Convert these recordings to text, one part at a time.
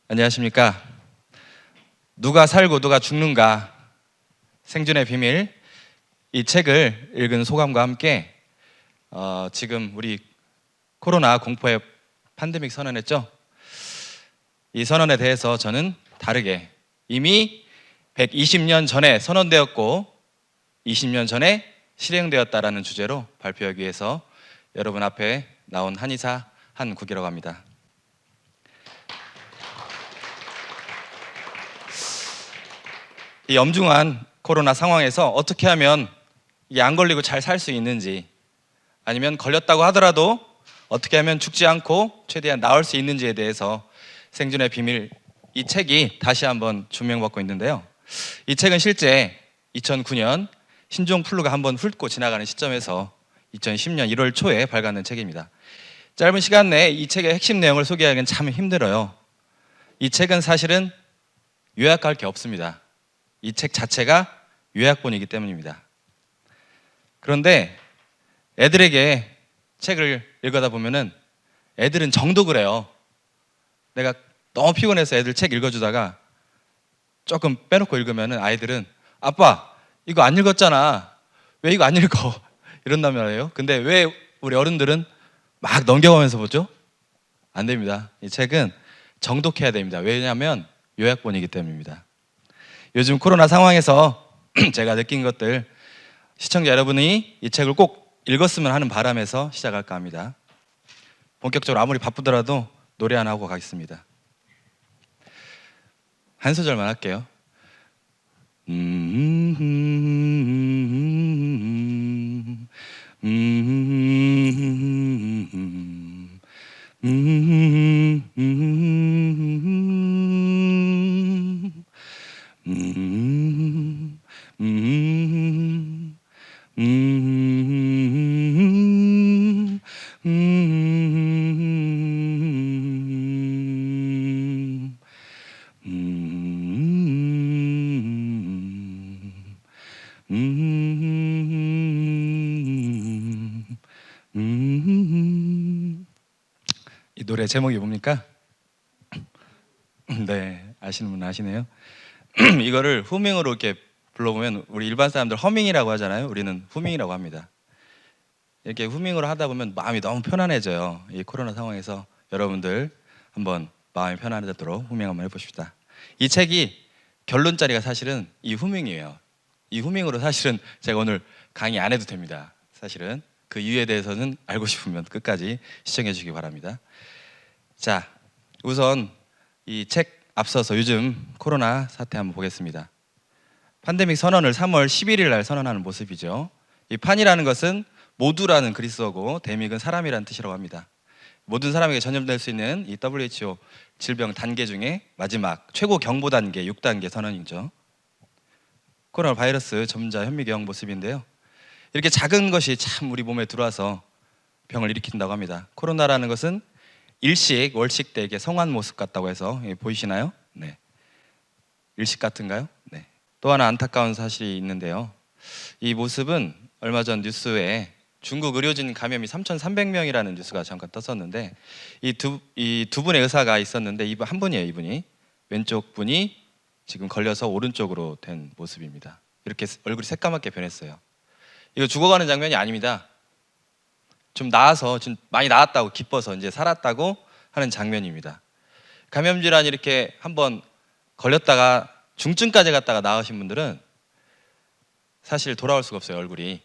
안녕하십니까. 누가 살고 누가 죽는가, 생존의 비밀, 이 책을 읽은 소감과 함께 지금 우리 코로나 공포의 팬데믹 선언했죠. 이 선언에 대해서 저는 다르게 이미 120년 전에 선언되었고 20년 전에 실행되었다라는 주제로 발표하기 위해서 여러분 앞에 나온 한의사 한국이라고 합니다. 이 엄중한 코로나 상황에서 어떻게 하면 이게 안 걸리고 잘 살 수 있는지, 아니면 걸렸다고 하더라도 어떻게 하면 죽지 않고 최대한 나을 수 있는지에 대해서 생존의 비밀, 이 책이 다시 한번 조명받고 있는데요. 이 책은 실제 2009년 신종플루가 한번 훑고 지나가는 시점에서 2010년 1월 초에 발간된 책입니다. 짧은 시간 내에 이 책의 핵심 내용을 소개하기는 참 힘들어요. 이 책은 사실은 요약할 게 없습니다. 이 책 자체가 요약본이기 때문입니다. 그런데 애들에게 책을 읽어다 보면은 애들은 정독을 해요. 내가 너무 피곤해서 애들 책 읽어주다가 조금 빼놓고 읽으면은 아이들은 아빠 이거 안 읽었잖아, 왜 이거 안 읽어? 이런단 말이에요. 근데 왜 우리 어른들은 막 넘겨가면서 보죠? 안 됩니다. 이 책은 정독해야 됩니다. 왜냐하면 요약본이기 때문입니다. 요즘 코로나 상황에서 제가 느낀 것들, 시청자 여러분이 이 책을 꼭 읽었으면 하는 바람에서 시작할까 합니다. 본격적으로 아무리 바쁘더라도 노래 하나 하고 가겠습니다. 한 소절만 할게요. 이 노래 제목이 뭡니까? 네, 아시는 분 아시네요. 이거를 후밍으로 이렇게 불러보면 우리 일반 사람들 허밍이라고 하잖아요. 우리는 후밍이라고 합니다. 이렇게 후밍으로 하다 보면 마음이 너무 편안해져요. 이 코로나 상황에서 여러분들 한번 마음이 편안해지도록 후밍 한번 해보십시다. 이 책이 결론짜리가 사실은 이 후밍이에요. 이 후밍으로 사실은 제가 오늘 강의 안 해도 됩니다. 사실은 그 이유에 대해서는 알고 싶으면 끝까지 시청해 주시기 바랍니다. 자, 우선 이 책 앞서서 요즘 코로나 사태 한번 보겠습니다. 팬데믹 선언을 3월 11일 날 선언하는 모습이죠. 이 판이라는 것은 모두라는 그리스어고 데믹은 사람이라는 뜻이라고 합니다. 모든 사람에게 전염될 수 있는 이 WHO 질병 단계 중에 마지막 최고 경보 단계 6단계 선언이죠. 코로나 바이러스 전문자 현미경 모습인데요. 이렇게 작은 것이 참 우리 몸에 들어와서 병을 일으킨다고 합니다. 코로나라는 것은 일식, 월식 때 이게 성한 모습 같다고 해서 보이시나요? 네. 일식 같은가요? 네. 또 하나 안타까운 사실이 있는데요. 이 모습은 얼마 전 뉴스에 중국 의료진 감염이 3,300명이라는 뉴스가 잠깐 떴었는데 이 두 분의 의사가 있었는데 한 분이에요. 이분이 왼쪽 분이 지금 걸려서 오른쪽으로 된 모습입니다. 이렇게 얼굴이 새까맣게 변했어요. 이거 죽어가는 장면이 아닙니다. 좀 나아서 좀 많이 나았다고 기뻐서 이제 살았다고 하는 장면입니다. 감염 질환이 이렇게 한번 걸렸다가 중증까지 갔다가 나으신 분들은 사실 돌아올 수가 없어요. 얼굴이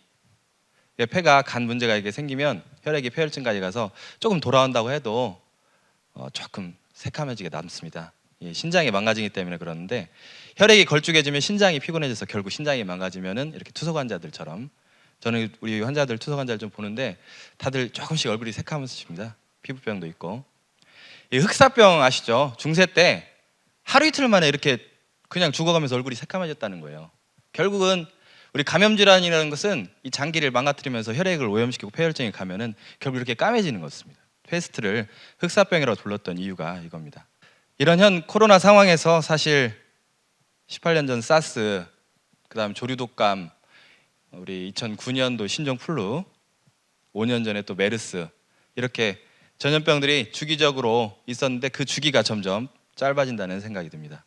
폐가 간 문제가 이게 생기면 혈액이 폐혈증까지 가서 조금 돌아온다고 해도 조금 새카매지게 남습니다. 신장이 망가지기 때문에 그러는데 혈액이 걸쭉해지면 신장이 피곤해져서 결국 신장이 망가지면은 이렇게 투석 환자들처럼, 저는 우리 환자들 투석 환자를 좀 보는데 다들 조금씩 얼굴이 새카매집니다. 피부병도 있고. 이 흑사병 아시죠? 중세 때 하루 이틀 만에 이렇게 그냥 죽어가면서 얼굴이 새카매졌다는 거예요. 결국은 우리 감염 질환이라는 것은 이 장기를 망가뜨리면서 혈액을 오염시키고 폐혈증이 가면은 결국 이렇게 까매지는 것입니다. 페스트를 흑사병이라고 불렀던 이유가 이겁니다. 이런 현 코로나 상황에서 사실 18년 전 사스, 그다음 조류독감, 우리 2009년도 신종플루, 5년 전에 또 메르스, 이렇게 전염병들이 주기적으로 있었는데 그 주기가 점점 짧아진다는 생각이 듭니다.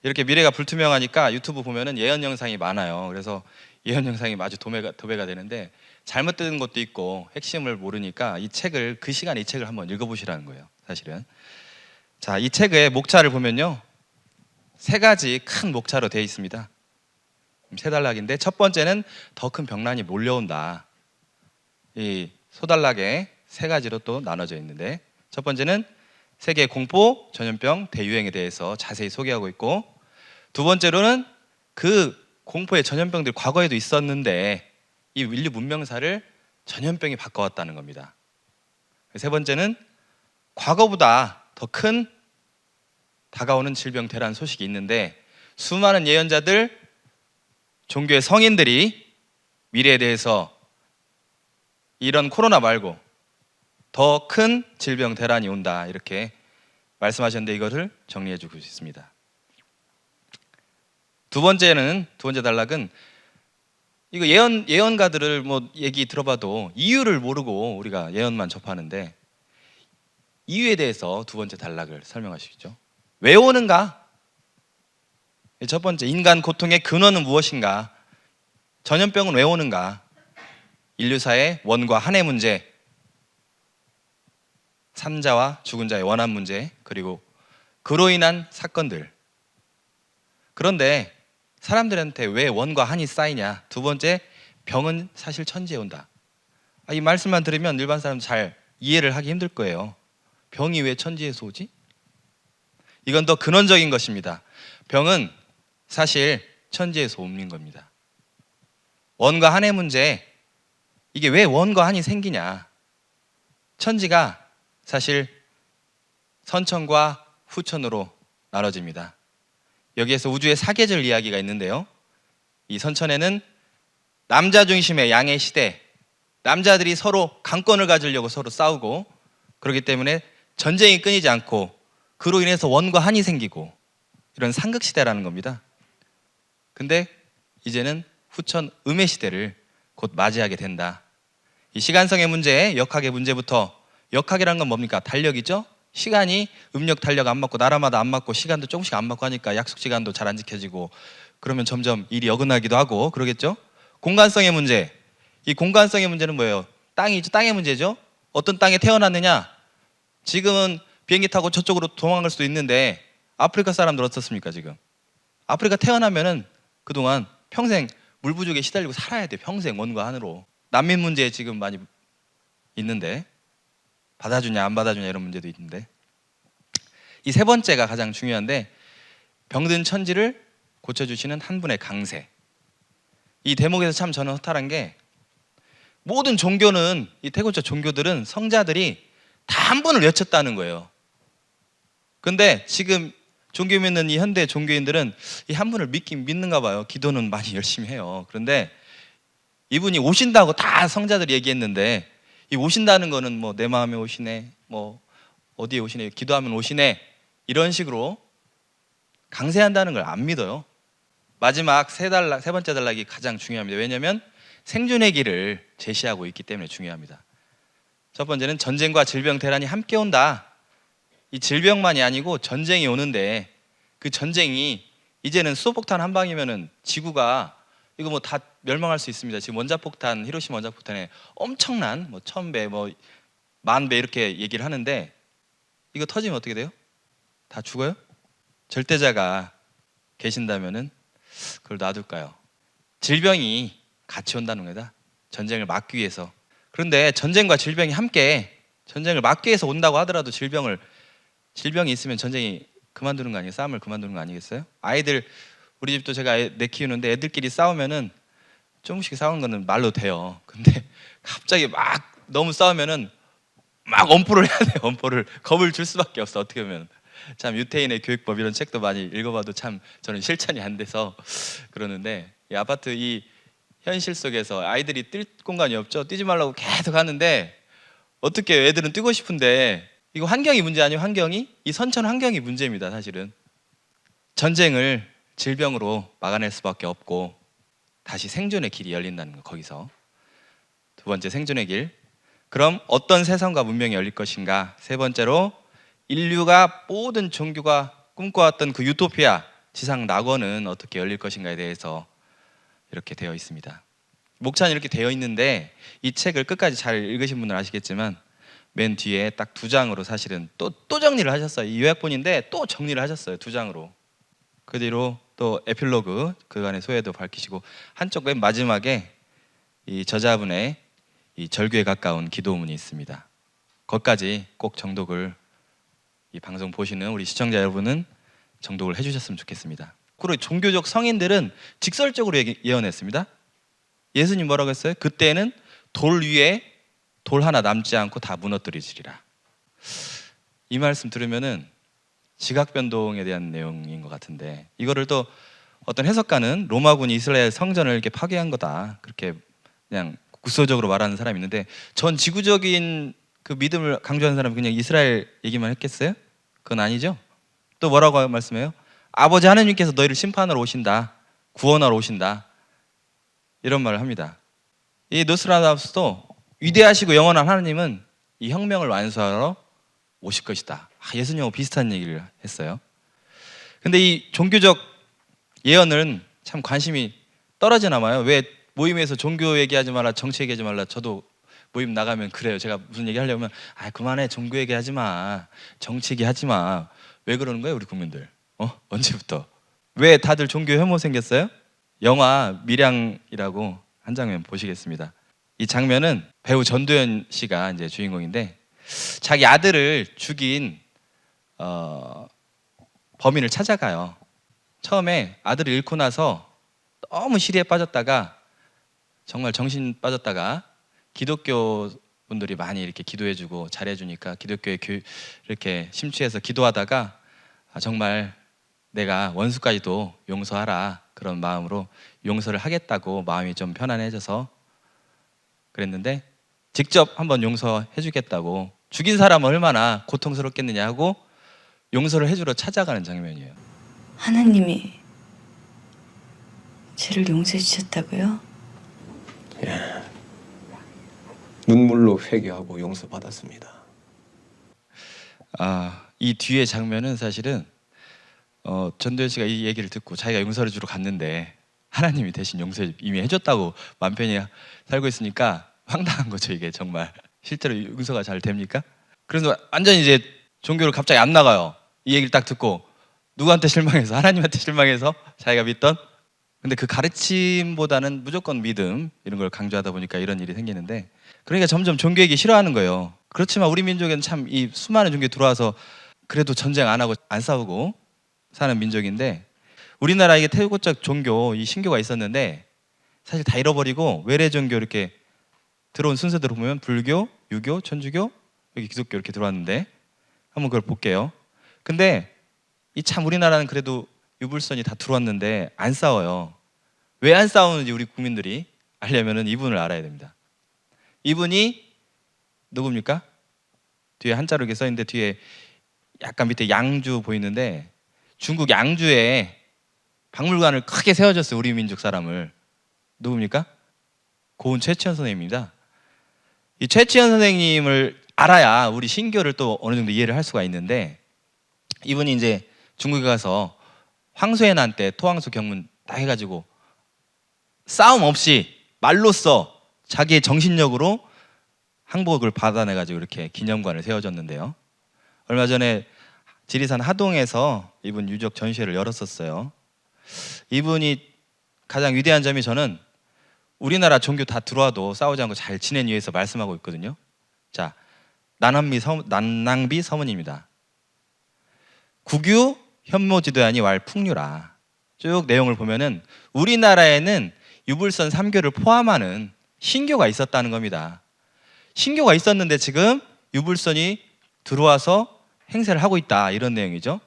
이렇게 미래가 불투명하니까 유튜브 보면은 예언 영상이 많아요. 그래서 예언 영상이 마주 도배가 되는데 잘못 든 것도 있고 핵심을 모르니까 이 책을 그 시간에 이 책을 한번 읽어보시라는 거예요. 사실은 자, 이 책의 목차를 보면요 3가지 큰 목차로 되어 있습니다. 3단락인데 첫 번째는 더 큰 병난이 몰려온다. 이 소단락에 3가지로 또 나눠져 있는데 첫 번째는 세계 공포, 전염병, 대유행에 대해서 자세히 소개하고 있고 두 번째로는 그 공포의 전염병들 과거에도 있었는데 이 인류 문명사를 전염병이 바꿔왔다는 겁니다. 세 번째는 과거보다 더 큰 다가오는 질병 대란 소식이 있는데 수많은 예언자들, 종교의 성인들이 미래에 대해서 이런 코로나 말고 더 큰 질병 대란이 온다 이렇게 말씀하셨는데 이것을 정리해 주고 있습니다. 두 번째 단락은 이거 예언가들을 뭐 얘기 들어봐도 이유를 모르고 우리가 예언만 접하는데 이유에 대해서 두 번째 단락을 설명하시죠. 왜 오는가? 첫 번째, 인간 고통의 근원은 무엇인가? 전염병은 왜 오는가? 인류사의 원과 한의 문제, 산자와 죽은 자의 원한 문제, 그리고 그로 인한 사건들. 그런데 사람들한테 왜 원과 한이 쌓이냐? 두 번째, 병은 사실 천지에 온다. 이 말씀만 들으면 일반 사람 잘 이해를 하기 힘들 거예요. 병이 왜 천지에서 오지? 이건 더 근원적인 것입니다. 병은 사실 천지에서 옵는 겁니다. 원과 한의 문제, 이게 왜 원과 한이 생기냐? 천지가 사실 선천과 후천으로 나눠집니다. 여기에서 우주의 사계절 이야기가 있는데요. 이 선천에는 남자 중심의 양의 시대, 남자들이 서로 강권을 가지려고 서로 싸우고 그렇기 때문에 전쟁이 끊이지 않고 그로 인해서 원과 한이 생기고 이런 상극시대라는 겁니다. 근데 이제는 후천 음의 시대를 곧 맞이하게 된다. 이 시간성의 문제, 역학의 문제부터, 역학이라는 건 뭡니까? 달력이죠? 시간이 음력 달력 안 맞고 나라마다 안 맞고 시간도 조금씩 안 맞고 하니까 약속 시간도 잘 안 지켜지고 그러면 점점 일이 어긋나기도 하고 그러겠죠? 공간성의 문제, 이 공간성의 문제는 뭐예요? 땅이죠. 땅의 문제죠. 어떤 땅에 태어났느냐? 지금은 비행기 타고 저쪽으로 도망갈 수도 있는데 아프리카 사람들 어떻습니까 지금? 아프리카 태어나면은 그동안 평생 물 부족에 시달리고 살아야 돼. 평생 원과 한으로. 난민 문제 지금 많이 있는데 받아주냐 안 받아주냐 이런 문제도 있는데 이 세 번째가 가장 중요한데 병든 천지를 고쳐주시는 한 분의 강세. 이 대목에서 참 저는 허탈한 게 모든 종교는 이 태고적 종교들은 성자들이 다 한 분을 외쳤다는 거예요. 근데 지금 종교 믿는 이 현대 종교인들은 이 한 분을 믿는가 봐요. 기도는 많이 열심히 해요. 그런데 이분이 오신다고 다 성자들이 얘기했는데 이 오신다는 거는 뭐 내 마음에 오시네, 뭐 어디에 오시네, 기도하면 오시네 이런 식으로 강세한다는 걸 안 믿어요. 마지막 세 번째 단락이 가장 중요합니다. 왜냐하면 생존의 길을 제시하고 있기 때문에 중요합니다. 첫 번째는 전쟁과 질병 대란이 함께 온다. 이 질병만이 아니고 전쟁이 오는데 그 전쟁이 이제는 수소폭탄 한 방이면은 지구가 이거 뭐 다 멸망할 수 있습니다. 지금 원자폭탄, 히로시마 원자폭탄에 엄청난 뭐 1000배, 뭐 10,000배 이렇게 얘기를 하는데 이거 터지면 어떻게 돼요? 다 죽어요? 절대자가 계신다면은 그걸 놔둘까요? 질병이 같이 온다는 거다. 전쟁을 막기 위해서. 그런데 전쟁과 질병이 함께 전쟁을 막기 위해서 온다고 하더라도 질병이 있으면 전쟁이 그만두는 거 아니에요? 싸움을 그만두는 거 아니겠어요? 아이들 우리 집도 제가 내 키우는데 애들끼리 싸우면은 조금씩 싸우는 거는 말로 돼요. 근데 갑자기 막 너무 싸우면은 막 엄포를 해야 돼요. 엄포를 겁을 줄 수밖에 없어. 어떻게 보면 참 유태인의 교육법 이런 책도 많이 읽어봐도 참 저는 실천이 안 돼서 그러는데 이 아파트 이 현실 속에서 아이들이 뛸 공간이 없죠. 뛰지 말라고 계속 하는데 어떻게 애들은 뛰고 싶은데 이거 환경이 문제 아니에요? 환경이? 이 선천 환경이 문제입니다. 사실은 전쟁을 질병으로 막아낼 수밖에 없고 다시 생존의 길이 열린다는 거. 거기서 두 번째 생존의 길. 그럼 어떤 세상과 문명이 열릴 것인가? 세 번째로 인류가 모든 종교가 꿈꿔왔던 그 유토피아 지상 낙원은 어떻게 열릴 것인가에 대해서 이렇게 되어 있습니다. 목차는 이렇게 되어 있는데 이 책을 끝까지 잘 읽으신 분은 아시겠지만 맨 뒤에 딱 2장으로 사실은 또 정리를 하셨어요. 이 요약본인데 또 정리를 하셨어요. 2장으로. 그 뒤로 또 에필로그 그간의 소회도 밝히시고 한쪽 맨 마지막에 이 저자분의 이 절규에 가까운 기도문이 있습니다. 거기까지 꼭 정독을 이 방송 보시는 우리 시청자 여러분은 정독을 해주셨으면 좋겠습니다. 그리고 종교적 성인들은 직설적으로 예언했습니다. 예수님 뭐라고 했어요? 그때는 돌 위에 돌 하나 남지 않고 다 무너뜨리시리라. 이 말씀 들으면은 지각 변동에 대한 내용인 것 같은데 이거를 또 어떤 해석가는 로마군이 이스라엘 성전을 이렇게 파괴한 거다 그렇게 그냥 구소적으로 말하는 사람이 있는데 전 지구적인 그 믿음을 강조하는 사람은 그냥 이스라엘 얘기만 했겠어요? 그건 아니죠. 또 뭐라고 말씀해요? 아버지 하나님께서 너희를 심판하러 오신다, 구원하러 오신다 이런 말을 합니다. 이 노스트라다무스도 위대하시고 영원한 하나님은 이 혁명을 완수하러 오실 것이다. 예수님하고 비슷한 얘기를 했어요. 근데 이 종교적 예언은 참 관심이 떨어지나 봐요. 왜 모임에서 종교 얘기하지 말라, 정치 얘기하지 말라. 저도 모임 나가면 그래요. 제가 무슨 얘기 하려면 그만해, 종교 얘기하지 마, 정치 얘기하지 마. 왜 그러는 거예요 우리 국민들? 언제부터? 왜 다들 종교 혐오 생겼어요? 영화 밀양이라고 한 장면 보시겠습니다. 이 장면은 배우 전도연 씨가 이제 주인공인데 자기 아들을 죽인 범인을 찾아가요. 처음에 아들을 잃고 나서 너무 시리에 빠졌다가 정말 정신 빠졌다가 기독교 분들이 많이 이렇게 기도해주고 잘해주니까 기독교에 이렇게 심취해서 기도하다가 정말 내가 원수까지도 용서하라 그런 마음으로 용서를 하겠다고 마음이 좀 편안해져서 그랬는데 직접 한번 용서해주겠다고 죽인 사람은 얼마나 고통스럽겠느냐 하고 용서를 해주러 찾아가는 장면이에요. 하나님이 죄를 용서해 주셨다고요? 예. 눈물로 회개하고 용서받았습니다. 이 뒤에 장면은 사실은 전도연 씨가 이 얘기를 듣고 자기가 용서를 주러 갔는데 하나님이 대신 용서 이미 해줬다고 맘 편히 살고 있으니까 황당한 거죠. 이게 정말 실제로 용서가 잘 됩니까? 그래서 완전히 이제 종교를 갑자기 안 나가요. 이 얘기를 딱 듣고 누구한테 실망해서? 하나님한테 실망해서 자기가 믿던. 근데 그 가르침보다는 무조건 믿음 이런 걸 강조하다 보니까 이런 일이 생기는데 그러니까 점점 종교 얘기 싫어하는 거예요. 그렇지만 우리 민족에는 참 이 수많은 종교 들어와서 그래도 전쟁 안 하고 안 싸우고 사는 민족인데 우리나라 이게 태고적 종교 이 신교가 있었는데 사실 다 잃어버리고 외래 종교 이렇게 들어온 순서대로 보면 불교, 유교, 천주교, 여기 기독교 이렇게 들어왔는데 한번 그걸 볼게요. 근데 이 참 우리나라는 그래도 유불선이 다 들어왔는데 안 싸워요. 왜 안 싸우는지 우리 국민들이 알려면은 이분을 알아야 됩니다. 이분이 누굽니까? 뒤에 한자로 이렇게 써 있는데 뒤에 약간 밑에 양주 보이는데 중국 양주에 박물관을 크게 세워줬어요. 우리 민족 사람을. 누굽니까? 고은 최치현 선생님입니다. 이 최치현 선생님을 알아야 우리 신교를 또 어느 정도 이해를 할 수가 있는데 이분이 이제 중국에 가서 황소해난 때 토황소 경문 다 해가지고 싸움 없이 말로써 자기의 정신력으로 항복을 받아내가지고 이렇게 기념관을 세워줬는데요. 얼마 전에 지리산 하동에서 이분 유적 전시회를 열었었어요. 이분이 가장 위대한 점이 저는 우리나라 종교 다 들어와도 싸우지 않고 잘 지낸 이유에서 말씀하고 있거든요. 자, 난낭비 서문입니다. 국유 현모지도하니 왈 풍류라. 쭉 내용을 보면은 우리나라에는 유불선 3교를 포함하는 신교가 있었다는 겁니다. 신교가 있었는데 지금 유불선이 들어와서 행세를 하고 있다 이런 내용이죠.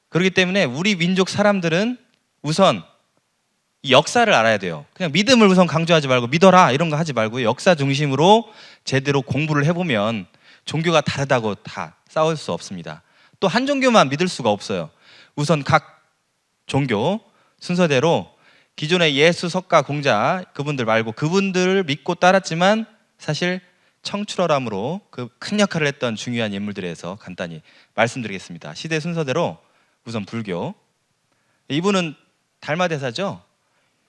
그렇기 때문에 우리 민족 사람들은 우선 이 역사를 알아야 돼요. 그냥 믿음을 우선 강조하지 말고 믿어라 이런 거 하지 말고 역사 중심으로 제대로 공부를 해보면 종교가 다르다고 다 싸울 수 없습니다. 또 한 종교만 믿을 수가 없어요. 우선 각 종교 순서대로 기존의 예수 석가 공자 그분들 말고 그분들을 믿고 따랐지만 사실 청출어람으로 그 큰 역할을 했던 중요한 인물들에서 간단히 말씀드리겠습니다. 시대 순서대로 우선 불교. 이분은 달마대사죠.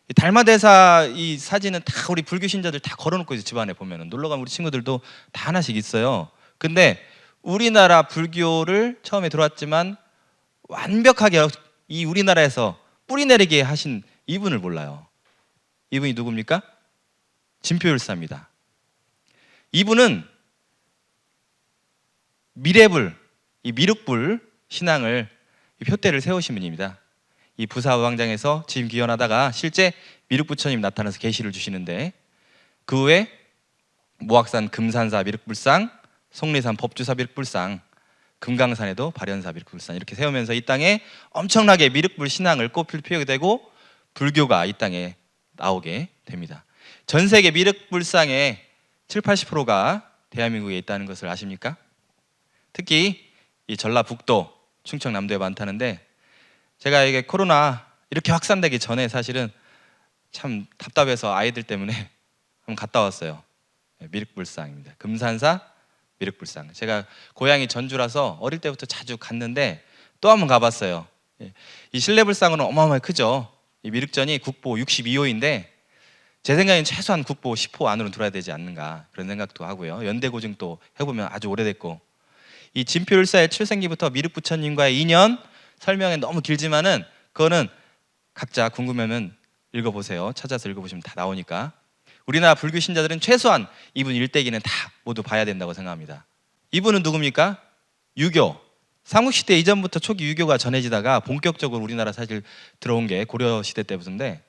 이 달마대사 이 사진은 다 우리 불교 신자들 다 걸어놓고 있어요. 집안에 보면은 놀러 가면 우리 친구들도 다 하나씩 있어요. 근데 우리나라 불교를 처음에 들어왔지만 완벽하게 이 우리나라에서 뿌리 내리게 하신 이분을 몰라요. 이분이 누굽니까? 진표율사입니다. 이분은 미래불, 이 미륵불 신앙을 표대를 세우신 분입니다. 이 부사의왕장에서 지금 기원하다가 실제 미륵부처님 나타나서 계시를 주시는데 그 후에 모악산 금산사 미륵불상, 속리산 법주사 미륵불상, 금강산에도 발현사 미륵불상 이렇게 세우면서 이 땅에 엄청나게 미륵불 신앙을 꽃피우게 되고 불교가 이 땅에 나오게 됩니다. 전 세계 미륵불상의 70~80%가 대한민국에 있다는 것을 아십니까? 특히 이 전라북도, 충청남도에 많다는데 제가 이게 코로나 이렇게 확산되기 전에 사실은 참 답답해서 아이들 때문에 한번 갔다 왔어요. 미륵불상입니다. 금산사 미륵불상. 제가 고향이 전주라서 어릴 때부터 자주 갔는데 또 한번 가봤어요. 이 실내불상은 어마어마하게 크죠. 이 미륵전이 국보 62호인데 제 생각엔 최소한 국보 10호 안으로 들어야 되지 않는가 그런 생각도 하고요. 연대고증 또 해보면 아주 오래됐고 이 진표율사의 출생기부터 미륵부처님과의 인연 설명이 너무 길지만은 그거는 각자 궁금하면 읽어보세요. 찾아서 읽어보시면 다 나오니까. 우리나라 불교 신자들은 최소한 이분 일대기는 다 모두 봐야 된다고 생각합니다. 이분은 누굽니까? 유교. 삼국시대 이전부터 초기 유교가 전해지다가 본격적으로 우리나라 사실 들어온 게 고려시대 때부터인데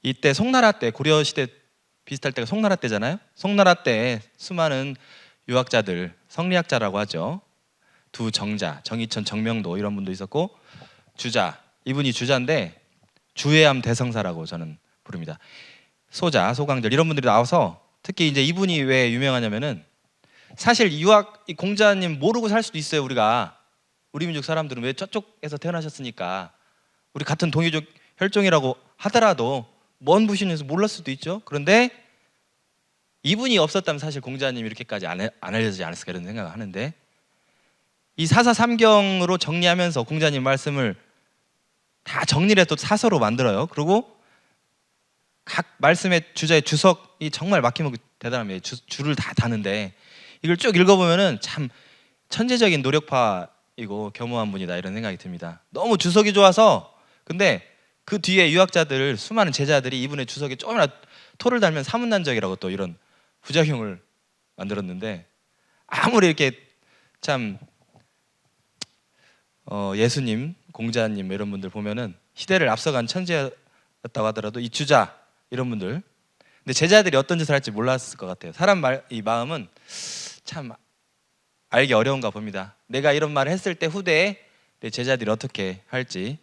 이때 송나라 때 고려시대 비슷할 때가 송나라 때잖아요. 송나라 때 수많은 유학자들, 성리학자라고 하죠. 두 정자, 정의천, 정명도 이런 분도 있었고 주자, 이분이 주자인데 주회암 대성사라고 저는 부릅니다. 소자, 소강절 이런 분들이 나와서 특히 이제 이분이 왜 유명하냐면은 사실 유학 이 공자님 모르고 살 수도 있어요. 우리가 우리 민족 사람들은 왜 저쪽에서 태어나셨으니까 우리 같은 동이족 혈종이라고 하더라도 먼 부신에서 몰랐을 수도 있죠. 그런데 이분이 없었다면 사실 공자님이 이렇게까지 안 알려지지 않았을까 이런 생각을 하는데 이 사사삼경으로 정리하면서 공자님 말씀을 다 정리를 해서 또 사서로 만들어요. 그리고 각 말씀의 주자의 주석이 정말 막히면 대단합니다. 줄을 다 다는데 이걸 쭉 읽어보면은 참 천재적인 노력파이고 겸허한 분이다 이런 생각이 듭니다. 너무 주석이 좋아서 근데 그 뒤에 유학자들 수많은 제자들이 이분의 주석에 조금이라도 토를 달면 사문난적이라고 또 이런 부작용을 만들었는데 아무리 이렇게 참 예수님, 공자님 이런 분들 보면은 시대를 앞서간 천재였다고 하더라도 이 주자 이런 분들 근데 제자들이 어떤 짓을 할지 몰랐을 것 같아요. 사람 이 마음은 참 알기 어려운가 봅니다. 내가 이런 말을 했을 때 후대에 내 제자들이 어떻게 할지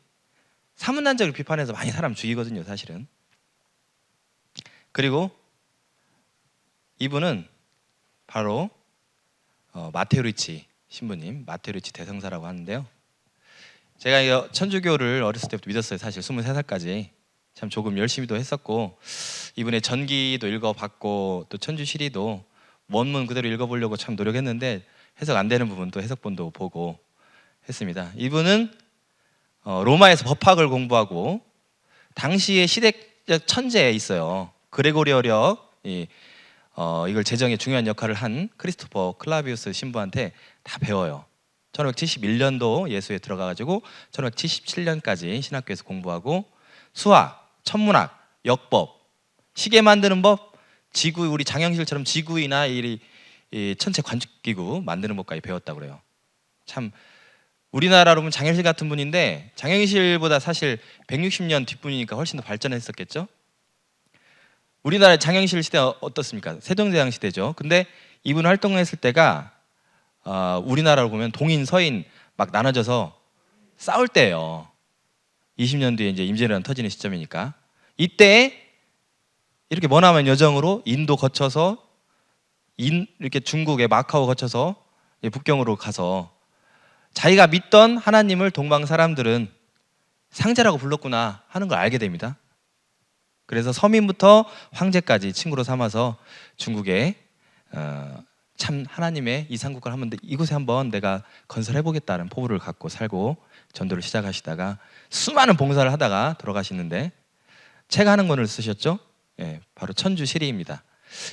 사문난적을 비판해서 많이 사람 죽이거든요 사실은. 그리고 이분은 바로 마테오 리치 신부님, 마테오 리치 대성사라고 하는데요. 제가 이 천주교를 어렸을 때부터 믿었어요. 사실 23살까지 참 조금 열심히도 했었고 이분의 전기도 읽어봤고 또 천주시리도 원문 그대로 읽어보려고 참 노력했는데 해석 안 되는 부분도 해석본도 보고 했습니다. 이분은 로마에서 법학을 공부하고 당시의 시대적 천재에 있어요. 그레고리어력 이걸 제정에 중요한 역할을 한 크리스토퍼 클라비우스 신부한테 다 배워요. 1571년도 예수에 들어가가지고 1577년까지 신학교에서 공부하고 수학, 천문학, 역법, 시계 만드는 법, 지구 우리 장영실처럼 지구이나 이 천체 관측기구 만드는 법까지 배웠다고 그래요. 참 우리나라로 보면 장영실 같은 분인데 장영실보다 사실 160년 뒷분이니까 훨씬 더 발전했었겠죠. 우리나라 장영실 시대 어떻습니까? 세종대왕 시대죠. 근데 이분 활동했을 때가 우리나라로 보면 동인 서인 막 나눠져서 싸울 때예요. 20년 뒤에 이제 임진왜란 터지는 시점이니까 이때 이렇게 머나먼 여정으로 인도 거쳐서 이렇게 중국의 마카오 거쳐서 북경으로 가서 자기가 믿던 하나님을 동방 사람들은 상제라고 불렀구나 하는 걸 알게 됩니다. 그래서 서민부터 황제까지 친구로 삼아서 중국에 참 하나님의 이상국을 한번 이곳에 한번 내가 건설해보겠다는 포부를 갖고 살고 전도를 시작하시다가 수많은 봉사를 하다가 돌아가시는데 책 한 권을 쓰셨죠? 예, 바로 천주시리입니다.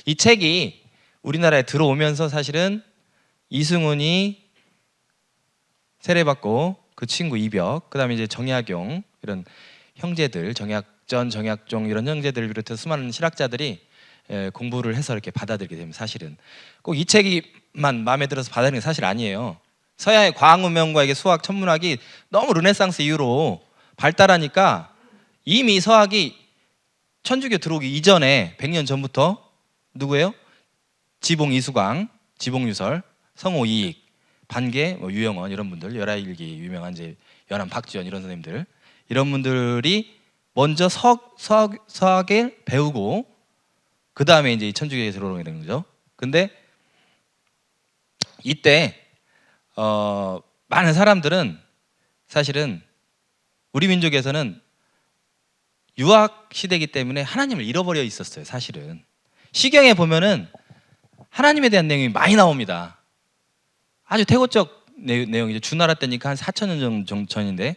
이 책이 우리나라에 들어오면서 사실은 이승훈이 세례받고 그 친구 이벽, 그 다음에 이제 정약용 이런 형제들, 정약전, 정약종 이런 형제들을 비롯해서 수많은 실학자들이 공부를 해서 이렇게 받아들이게 됩니다. 사실은 꼭 이 책이만 마음에 들어서 받아들이는 게 사실 아니에요. 서양의 과학문명과 이게 수학, 천문학이 너무 르네상스 이후로 발달하니까 이미 서학이 천주교 들어오기 이전에 100년 전부터 누구예요? 지봉 이수광, 지봉유설, 성호 이익, 반개, 뭐 유영원 이런 분들, 열하일기 유명한 이제 연암 박지원 이런 선생님들 이런 분들이 먼저 서학을 배우고 그 다음에 이제 천주교에 들어오게 되는 거죠. 근데 이때 많은 사람들은 사실은 우리 민족에서는 유학 시대이기 때문에 하나님을 잃어버려 있었어요. 사실은 시경에 보면은 하나님에 대한 내용이 많이 나옵니다. 아주 태고적 내용이죠. 주나라 때니까 한 4,000년 전인데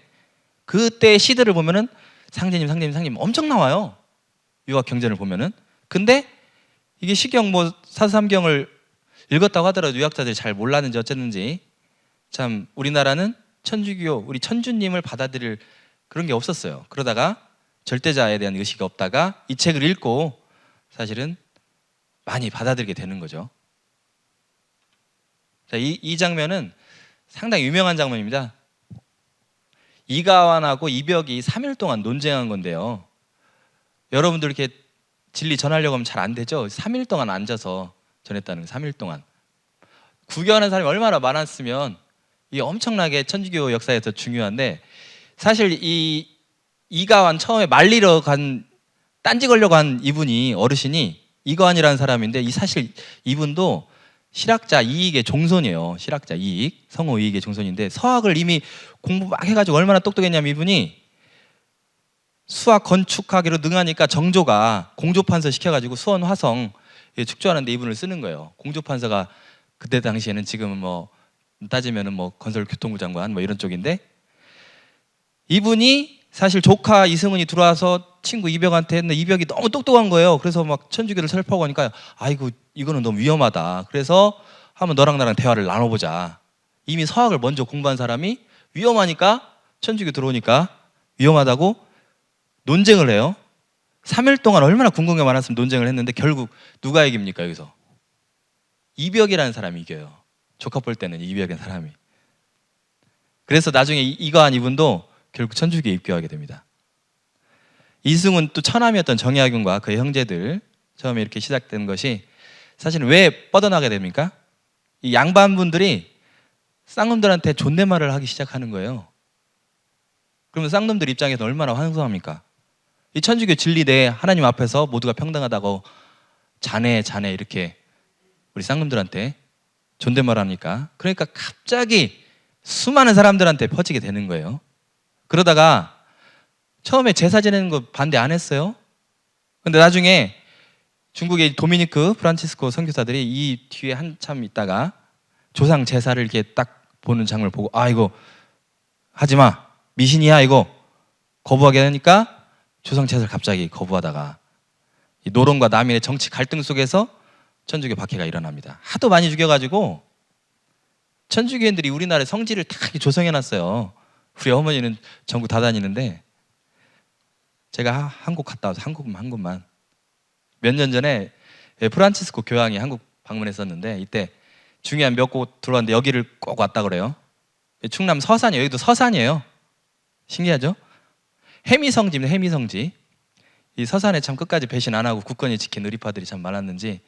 그때 시들을 보면은 상제님 엄청 나와요. 유학 경전을 보면은. 근데 이게 시경 뭐 사삼경을 읽었다고 하더라도 유학자들이 잘 몰랐는지 어쨌는지 참 우리나라는 천주교 우리 천주님을 받아들일 그런 게 없었어요. 그러다가 절대자에 대한 의식이 없다가 이 책을 읽고 사실은 많이 받아들이게 되는 거죠. 자, 이 장면은 상당히 유명한 장면입니다. 이가완하고 이벽이 3일 동안 논쟁한 건데요. 여러분들 이렇게 진리 전하려고 하면 잘 안 되죠. 3일 동안 앉아서 전했다는 거예요. 3일 동안 구경하는 사람이 얼마나 많았으면 이게 엄청나게 천주교 역사에서 중요한데 사실 이가완 처음에 말리러 딴지 걸려고 한 이분이 어르신이 이가완이라는 사람인데 사실 이분도 실학자 이익의 종손이에요. 실학자 이익, 성호 이익의 종손인데 서학을 이미 공부 막 해가지고 얼마나 똑똑했냐면 이분이 수학 건축하기로 능하니까 정조가 공조판서 시켜가지고 수원 화성 축조하는데 이분을 쓰는 거예요. 공조판서가 그때 당시에는 지금은 뭐 따지면은 뭐 건설교통부 장관 뭐 이런 쪽인데 이분이 사실 조카 이승훈이 들어와서 친구 이벽한테 했는데 이벽이 너무 똑똑한 거예요. 그래서 막 천주교를 설파하고 하니까 아이고 이거는 너무 위험하다. 그래서 한번 너랑 나랑 대화를 나눠보자. 이미 서학을 먼저 공부한 사람이 위험하니까 천주교 들어오니까 위험하다고 논쟁을 해요. 3일 동안 얼마나 궁금해 많았으면 논쟁을 했는데 결국 누가 이깁니까 여기서? 이벽이라는 사람이 이겨요. 조카 볼 때는 이벽이라는 사람이. 그래서 나중에 이가한 이분도 결국 천주교에 입교하게 됩니다. 이승훈 또 처남이었던 정약용과 그의 형제들 처음에 이렇게 시작된 것이 사실은 왜 뻗어나게 됩니까? 이 양반분들이 쌍놈들한테 존댓말을 하기 시작하는 거예요. 그러면 쌍놈들 입장에서 얼마나 황송합니까? 이 천주교 진리 내에 하나님 앞에서 모두가 평등하다고 자네 이렇게 우리 쌍놈들한테 존댓말하니까 그러니까 갑자기 수많은 사람들한테 퍼지게 되는 거예요. 그러다가 처음에 제사 지내는 거 반대 안 했어요. 근데 나중에 중국의 도미니크 프란치스코 선교사들이 이 뒤에 한참 있다가 조상 제사를 이렇게 딱 보는 장면을 보고 아 이거 하지마 미신이야 이거 거부하게 하니까 조상 제사를 갑자기 거부하다가 이 노론과 남인의 정치 갈등 속에서 천주교 박해가 일어납니다. 하도 많이 죽여가지고 천주교인들이 우리나라의 성지를 다 조성해놨어요. 우리 어머니는 전국 다 다니는데 제가 한국 갔다 와서 한 곳만 몇 년 전에 프란치스코 교황이 한국 방문했었는데 이때 중요한 몇 곳 들어왔는데 여기를 꼭 왔다 그래요. 충남 서산이 여기도 서산이에요. 신기하죠? 해미성지입니다. 해미성지. 이 서산에 참 끝까지 배신 안 하고 굳건히 지킨 의리파들이 참 많았는지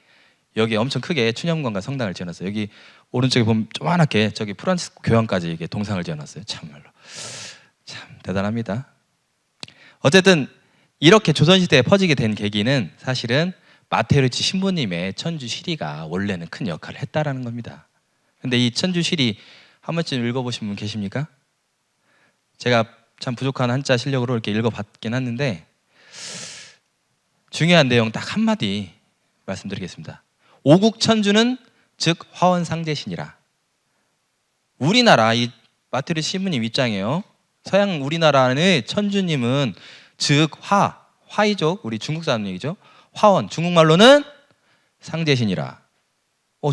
여기 엄청 크게 춘향관과 성당을 지어놨어요. 여기 오른쪽에 보면 조그맣게 저기 프란치스코 교황까지 이게 동상을 지어놨어요. 참말로 참 대단합니다. 어쨌든 이렇게 조선시대에 퍼지게 된 계기는 사실은 마테르치 신부님의 천주시리가 원래는 큰 역할을 했다라는 겁니다. 근데 이 천주시리 한 번쯤 읽어보신 분 계십니까? 제가 참 부족한 한자 실력으로 이렇게 읽어봤긴 했는데 중요한 내용 딱 한마디 말씀드리겠습니다. 오국천주는 즉 화원상제신이라. 우리나라 이 마테리우스 신부님 입장이에요. 서양 우리나라의 천주님은 즉 화이족, 우리 중국 사람 얘기죠. 화원, 중국말로는 상제신이라.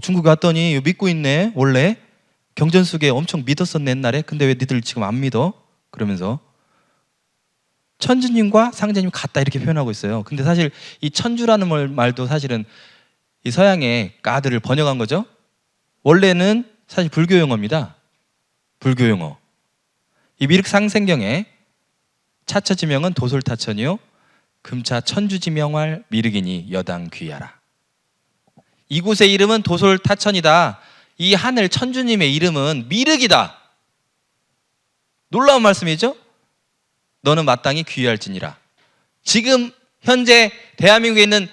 중국 갔더니 믿고 있네. 원래 경전수계 엄청 믿었었네 옛날에. 근데 왜 니들 지금 안 믿어? 그러면서 천주님과 상제님 같다 이렇게 표현하고 있어요. 근데 사실 이 천주라는 말도 사실은 이 서양의 가드를 번역한 거죠. 원래는 사실 불교 용어입니다. 불교 용어. 이 미륵상생경에 차처지명은 도솔타천이요 금차 천주지명할 미륵이니 여당 귀하라. 이곳의 이름은 도솔타천이다. 이 하늘 천주님의 이름은 미륵이다. 놀라운 말씀이죠? 너는 마땅히 귀할지니라. 지금 현재 대한민국에 있는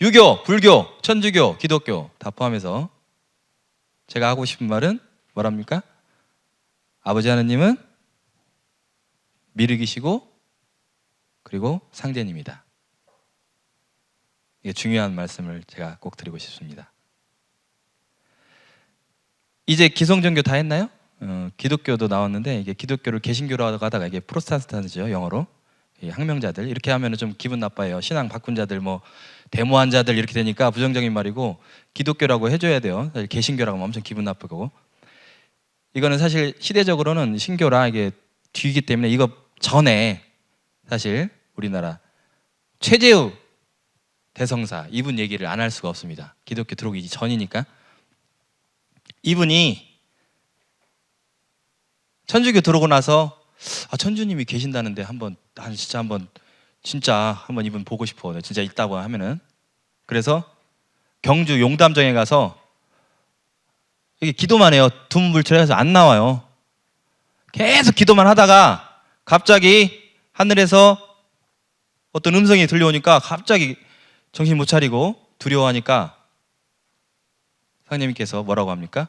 유교, 불교, 천주교, 기독교 다 포함해서 제가 하고 싶은 말은 뭐랍니까? 아버지 하나님은 미륵이시고 그리고 상제님이다. 이게 중요한 말씀을 제가 꼭 드리고 싶습니다. 이제 기성전교 다 했나요? 기독교도 나왔는데 이게 기독교를 개신교로 하다가 이게 프로테스탄트죠, 영어로. 이 항명자들 이렇게 하면은 좀 기분 나빠요. 신앙 바꾼 자들, 뭐 데모한 자들 이렇게 되니까 부정적인 말이고 기독교라고 해줘야 돼요. 사실 개신교라고 하면 엄청 기분 나쁘고. 이거는 사실 시대적으로는 신교라 이게 뒤이기 때문에 이거 전에 사실 우리나라 최재우 대성사 이분 얘기를 안 할 수가 없습니다. 기독교 들어오기 전이니까. 이분이 천주교 들어오고 나서 천주님이 계신다는데 한번 이분 보고 싶어. 진짜 있다고 하면은. 그래서 경주 용담정에 가서 이게 기도만 해요. 두문불출해서 안 나와요. 계속 기도만 하다가 갑자기 하늘에서 어떤 음성이 들려오니까 갑자기 정신 못 차리고 두려워하니까 상님께서 뭐라고 합니까?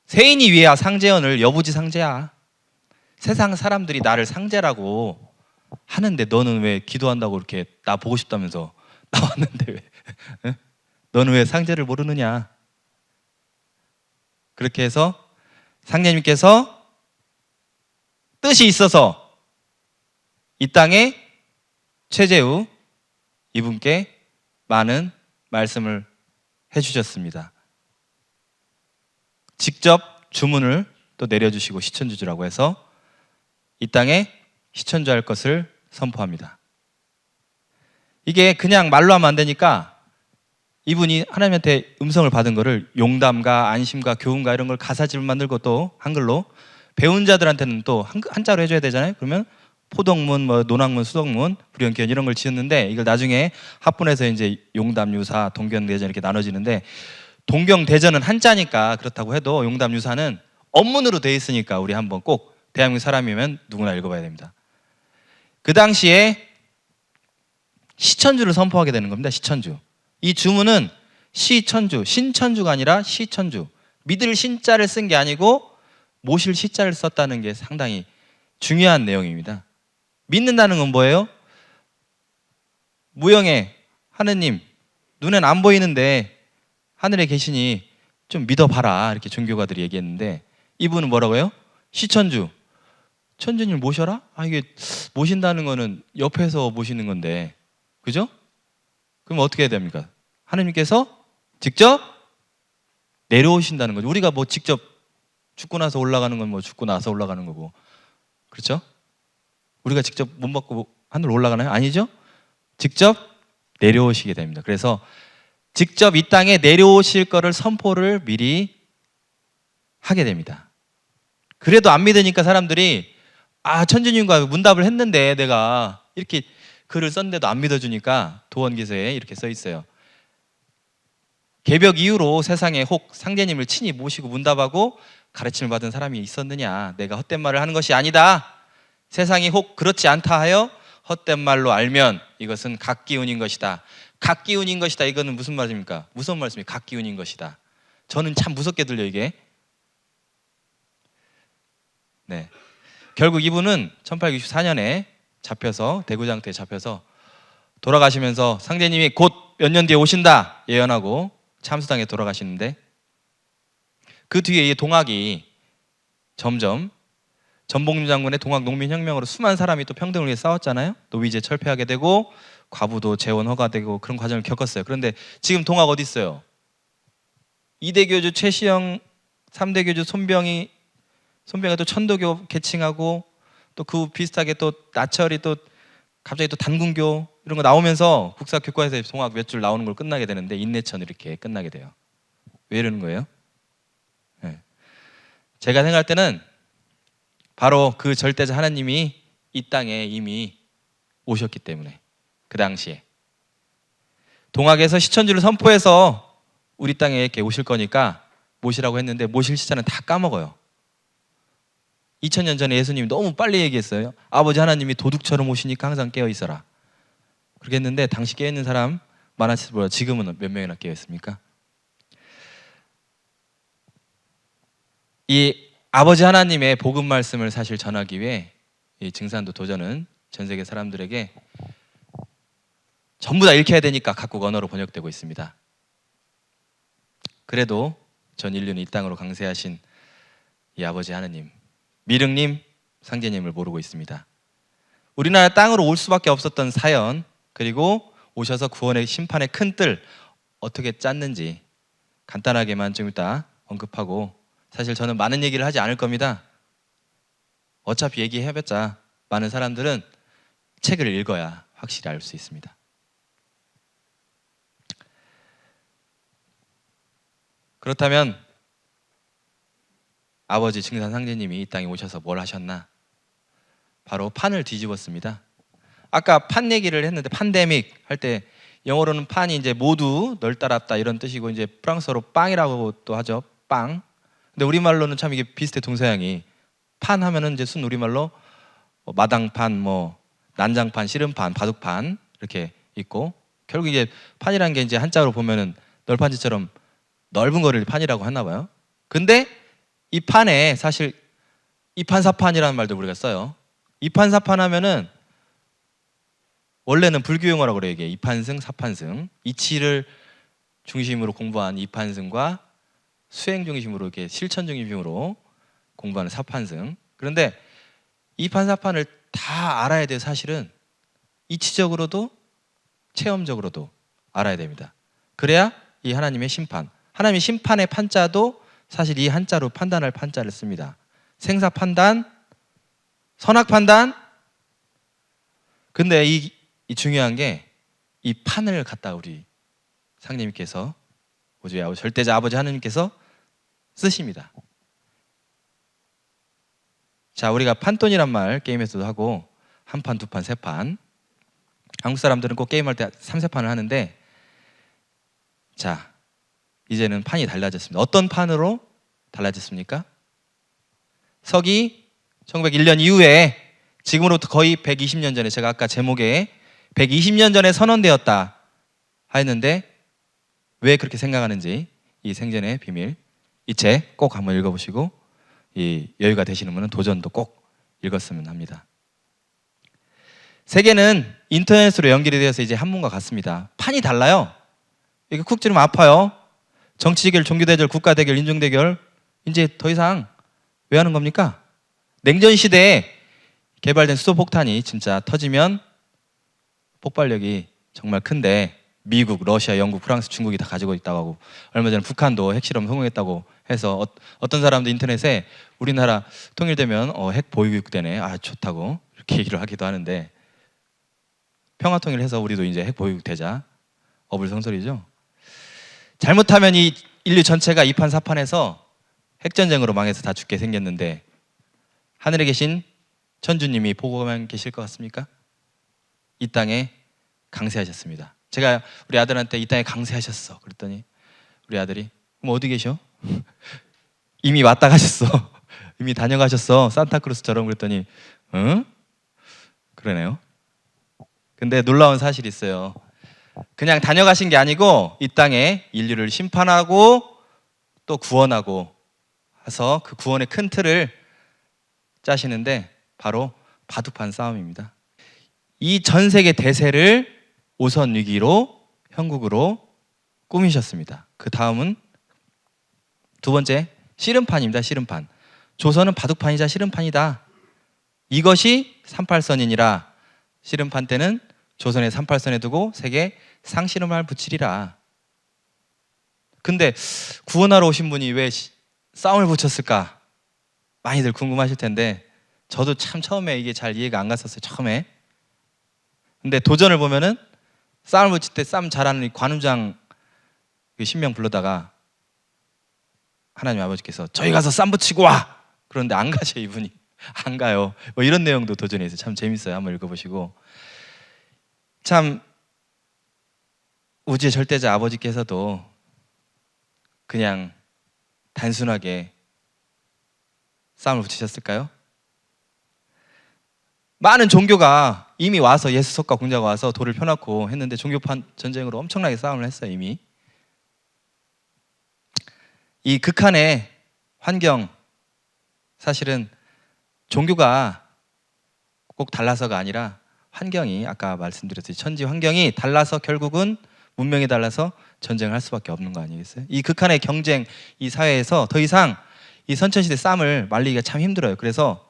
세인이 위야 상제언을 여부지 상제야. 세상 사람들이 나를 상제라고 하는데 너는 왜 기도한다고 이렇게 나 보고 싶다면서 나왔는데 왜? 응? 너는 왜 상제를 모르느냐? 그렇게 해서 상제님께서 뜻이 있어서 이 땅에 최재우 이분께 많은 말씀을 해주셨습니다. 직접 주문을 또 내려주시고 시천주주라고 해서 이 땅에 시천주할 것을 선포합니다. 이게 그냥 말로 하면 안 되니까 이분이 하나님한테 음성을 받은 거를 용담가, 안심가, 교훈가 이런 걸 가사집을 만들고 또 한글로 배운 자들한테는 또 한자로 해줘야 되잖아요. 그러면 포동문, 논학문, 수덕문, 불연기현 이런 걸 지었는데 이걸 나중에 합본해서 이제 용담, 유사, 동경, 대전 이렇게 나눠지는데 동경, 대전은 한자니까 그렇다고 해도 용담, 유사는 언문으로 돼 있으니까 우리 한번 꼭 대한민국 사람이면 누구나 읽어봐야 됩니다. 그 당시에 시천주를 선포하게 되는 겁니다. 시천주. 이 주문은 시천주, 신천주가 아니라 시천주. 믿을 신자를 쓴 게 아니고 모실 시자를 썼다는 게 상당히 중요한 내용입니다. 믿는다는 건 뭐예요? 무형의 하느님, 눈엔 안 보이는데 하늘에 계시니 좀 믿어봐라 이렇게 종교가들이 얘기했는데 이분은 뭐라고요? 시천주. 천주님 모셔라? 이게 모신다는 거는 옆에서 모시는 건데 그죠? 그럼 어떻게 해야 됩니까? 하느님께서 직접 내려오신다는 거죠. 우리가 뭐 직접 죽고 나서 올라가는 건 뭐 죽고 나서 올라가는 거고 그렇죠? 우리가 직접 몸 받고 하늘 올라가나요? 아니죠? 직접 내려오시게 됩니다. 그래서 직접 이 땅에 내려오실 거를 선포를 미리 하게 됩니다. 그래도 안 믿으니까 사람들이 천주님과 문답을 했는데 내가 이렇게 글을 썼는데도 안 믿어주니까 도원기서에 이렇게 써 있어요. 개벽 이후로 세상에 혹 상제님을 친히 모시고 문답하고 가르침을 받은 사람이 있었느냐? 내가 헛된 말을 하는 것이 아니다. 세상이 혹 그렇지 않다 하여 헛된 말로 알면 이것은 각기운인 것이다. 각기운인 것이다. 이거는 무슨 말입니까? 무서운 말씀이 각기운인 것이다. 저는 참 무섭게 들려 이게. 네. 결국 이분은 1864년에 잡혀서 대구장터에 잡혀서 돌아가시면서 상제님이 곧 몇 년 뒤에 오신다 예언하고 참수당에 돌아가시는데, 그 뒤에 이 동학이 점점 전복림 장군의 동학 농민혁명으로 수많은 사람이 또 평등을 위해 싸웠잖아요. 노비제 철폐하게 되고 과부도 재원 허가되고 그런 과정을 겪었어요. 그런데 지금 동학 어디 있어요? 2대 교주 최시영, 3대 교주 손병이가 또 천도교 개칭하고, 또 그 비슷하게 또 나철이 또 갑자기 또 단군교 이런 거 나오면서 국사교과에서 동학 몇 줄 나오는 걸 끝나게 되는데, 인내천 이렇게 끝나게 돼요. 왜 이러는 거예요? 네. 제가 생각할 때는 바로 그 절대자 하나님이 이 땅에 이미 오셨기 때문에, 그 당시에 동학에서 시천주를 선포해서 우리 땅에 이렇게 오실 거니까 모시라고 했는데, 모실 시차는 다 까먹어요. 2000년 전에 예수님이 너무 빨리 얘기했어요. 아버지 하나님이 도둑처럼 오시니까 항상 깨어 있어라. 그렇게 했는데 당시 깨어 있는 사람 많았을지 몰라도 지금은 몇 명이나 깨어 있습니까? 이 아버지 하나님의 복음 말씀을 사실 전하기 위해 이 증산도 도전은 전 세계 사람들에게 전부 다 읽혀야 되니까 각국 언어로 번역되고 있습니다. 그래도 전 인류는 이 땅으로 강세하신 이 아버지 하나님, 미륵님, 상제님을 모르고 있습니다. 우리나라 땅으로 올 수밖에 없었던 사연, 그리고 오셔서 구원의 심판의 큰 뜰 어떻게 짰는지 간단하게만 좀 이따 언급하고, 사실 저는 많은 얘기를 하지 않을 겁니다. 어차피 얘기해봤자 많은 사람들은 책을 읽어야 확실히 알 수 있습니다. 그렇다면 아버지 증산 상제님이 이 땅에 오셔서 뭘 하셨나? 바로 판을 뒤집었습니다. 아까 판 얘기를 했는데, 판데믹 할 때 영어로는 판이 이제 모두 널 따랐다 이런 뜻이고, 이제 프랑스어로 빵이라고 또 하죠. 빵. 근데 우리말로는 참 이게 비슷해. 동서양이 판 하면은 이제 순 우리말로 마당판, 뭐 난장판, 씨름판, 바둑판 이렇게 있고, 결국 이제 판이라는 게 이제 한자로 보면은 널판지처럼 넓은 거를 판이라고 하나 봐요. 근데 이 판에 사실 이판사판이라는 말도 우리가 써요. 이판사판 하면은 원래는 불교 용어라고 그래요. 이게 이판승, 사판승, 이치를 중심으로 공부한 이판승과 수행 중심으로, 이렇게 실천 중심으로 공부하는 사판승. 그런데 이판사판을 다 알아야 돼요. 사실은 이치적으로도 체험적으로도 알아야 됩니다. 그래야 이 하나님의 심판, 하나님의 심판의 판자도 사실 이 한자로 판단할 판자를 씁니다. 생사 판단, 선악 판단. 근데 이 중요한 게, 이 판을 갖다 우리 상님께서, 우리 절대자 아버지 하나님께서 쓰십니다. 자, 우리가 판돈이란 말 게임에서도 하고, 한 판, 두 판, 세 판. 한국 사람들은 꼭 게임할 때 3세판을 하는데, 자, 이제는 판이 달라졌습니다. 어떤 판으로 달라졌습니까? 서기 1901년 이후에, 지금으로부터 거의 120년 전에, 제가 아까 제목에 120년 전에 선언되었다 했는데, 왜 그렇게 생각하는지 이 생전의 비밀, 이 책 꼭 한번 읽어보시고, 이 여유가 되시는 분은 도전도 꼭 읽었으면 합니다. 세계는 인터넷으로 연결이 되어서 이제 한문과 같습니다. 판이 달라요. 이게 쿡 찌르면 아파요. 정치 대결, 종교 대결, 국가 대결, 인종 대결, 이제 더 이상 왜 하는 겁니까? 냉전 시대에 개발된 수소폭탄이 진짜 터지면 폭발력이 정말 큰데, 미국, 러시아, 영국, 프랑스, 중국이 다 가지고 있다고 하고, 얼마 전에 북한도 핵실험 성공했다고 해서 어떤 사람도 인터넷에 우리나라 통일되면 핵 보유국 되네, 아 좋다고 이렇게 얘기를 하기도 하는데, 평화통일해서 우리도 이제 핵 보유국 되자, 어불성설이죠. 잘못하면 이 인류 전체가 이판사판에서 핵전쟁으로 망해서 다 죽게 생겼는데, 하늘에 계신 천주님이 보고만 계실 것 같습니까? 이 땅에 강세하셨습니다. 제가 우리 아들한테 이 땅에 강세하셨어 그랬더니, 우리 아들이 그럼 어디 계셔? 이미 왔다 가셨어. 이미 다녀가셨어, 산타크루스처럼. 그랬더니 응? 그러네요. 근데 놀라운 사실이 있어요. 그냥 다녀가신 게 아니고 이 땅에 인류를 심판하고 또 구원하고 해서 그 구원의 큰 틀을 짜시는데, 바로 바둑판 싸움입니다. 이 전 세계 대세를 오선 위기로 형국으로 꾸미셨습니다. 그 다음은 두 번째, 씨름판입니다. 씨름판. 조선은 바둑판이자 씨름판이다. 이것이 38선이니라. 씨름판 때는 조선의 38선에 두고 세계 상씨름을 붙이리라. 근데 구원하러 오신 분이 왜 싸움을 붙였을까? 많이들 궁금하실 텐데 저도 참 처음에 이게 잘 이해가 안 갔었어요. 처음에. 근데 도전을 보면은 싸움을 붙일 때 싸움 잘하는 이 관우장 그 신명 불러다가 하나님 아버지께서 저희 가서 쌈 붙이고 와! 그런데 안 가죠, 이분이. 안 가요. 뭐 이런 내용도 도전에 있어요. 참 재밌어요. 한번 읽어보시고. 참 우주의 절대자 아버지께서도 그냥 단순하게 싸움을 붙이셨을까요? 많은 종교가 이미 와서 예수 석가 공자가 와서 돌을 펴놓고 했는데 종교판 전쟁으로 엄청나게 싸움을 했어요. 이미. 이 극한의 환경, 사실은 종교가 꼭 달라서가 아니라 환경이, 아까 말씀드렸듯이 천지 환경이 달라서 결국은 문명이 달라서 전쟁을 할 수밖에 없는 거 아니겠어요? 이 극한의 경쟁, 이 사회에서 더 이상 이 선천시대 싸움을 말리기가 참 힘들어요. 그래서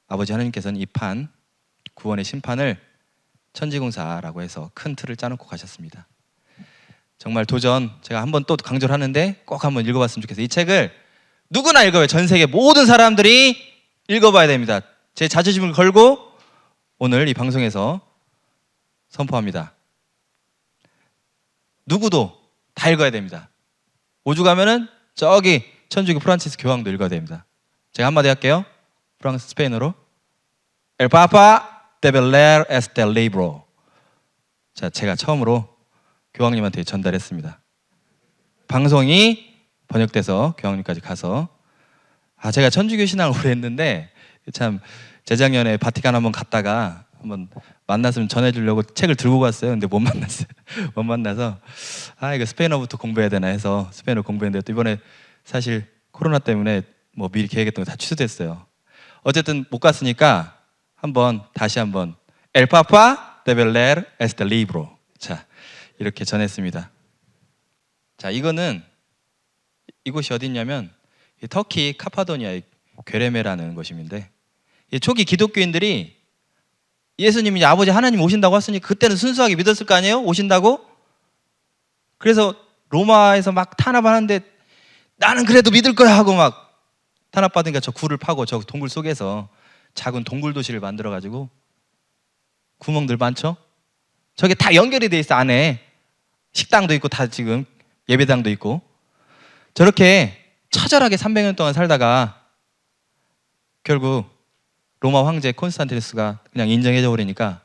아버지 하나님께서는 이 판, 구원의 심판을 천지공사라고 해서 큰 틀을 짜놓고 가셨습니다. 정말 도전, 제가 한번 또 강조를 하는데 꼭 한번 읽어봤으면 좋겠어요. 이 책을 누구나 읽어요. 전 세계 모든 사람들이 읽어봐야 됩니다. 제 자존심을 걸고 오늘 이 방송에서 선포합니다. 누구도 다 읽어야 됩니다. 오죽 가면은 저기 천주교 프란치스 교황도 읽어야 됩니다. 제가 한마디 할게요. 프랑스 스페인어로 El Papa debe leer este libro. 자, 제가 처음으로 교황님한테 전달했습니다. 방송이 번역돼서 교황님까지 가서, 제가 천주교 신앙을 오래 했는데 참 재작년에 바티칸 한번 갔다가 한번 만났으면 전해주려고 책을 들고 갔어요. 근데 못 만났어요. 못 만나서 이거 스페인어부터 공부해야 되나 해서 스페인어 공부했는데 또 이번에 사실 코로나 때문에 뭐 미리 계획했던 거 다 취소됐어요. 어쨌든 못 갔으니까 다시 한번 El Papa debe leer este libro. 자, 이렇게 전했습니다. 자, 이곳이 어디냐면 터키 카파도니아의 괴레메라는 곳인데, 초기 기독교인들이 예수님이 아버지 하나님 오신다고 했으니 그때는 순수하게 믿었을 거 아니에요? 오신다고? 그래서 로마에서 막 탄압하는데 나는 그래도 믿을 거야 하고 막 탄압받으니까 저 굴을 파고 저 동굴 속에서 작은 동굴 도시를 만들어가지고 구멍들 많죠? 저게 다 연결이 돼 있어. 안에 식당도 있고 다 지금 예배당도 있고. 저렇게 처절하게 300년 동안 살다가 결국 로마 황제 콘스탄티누스가 그냥 인정해줘 버리니까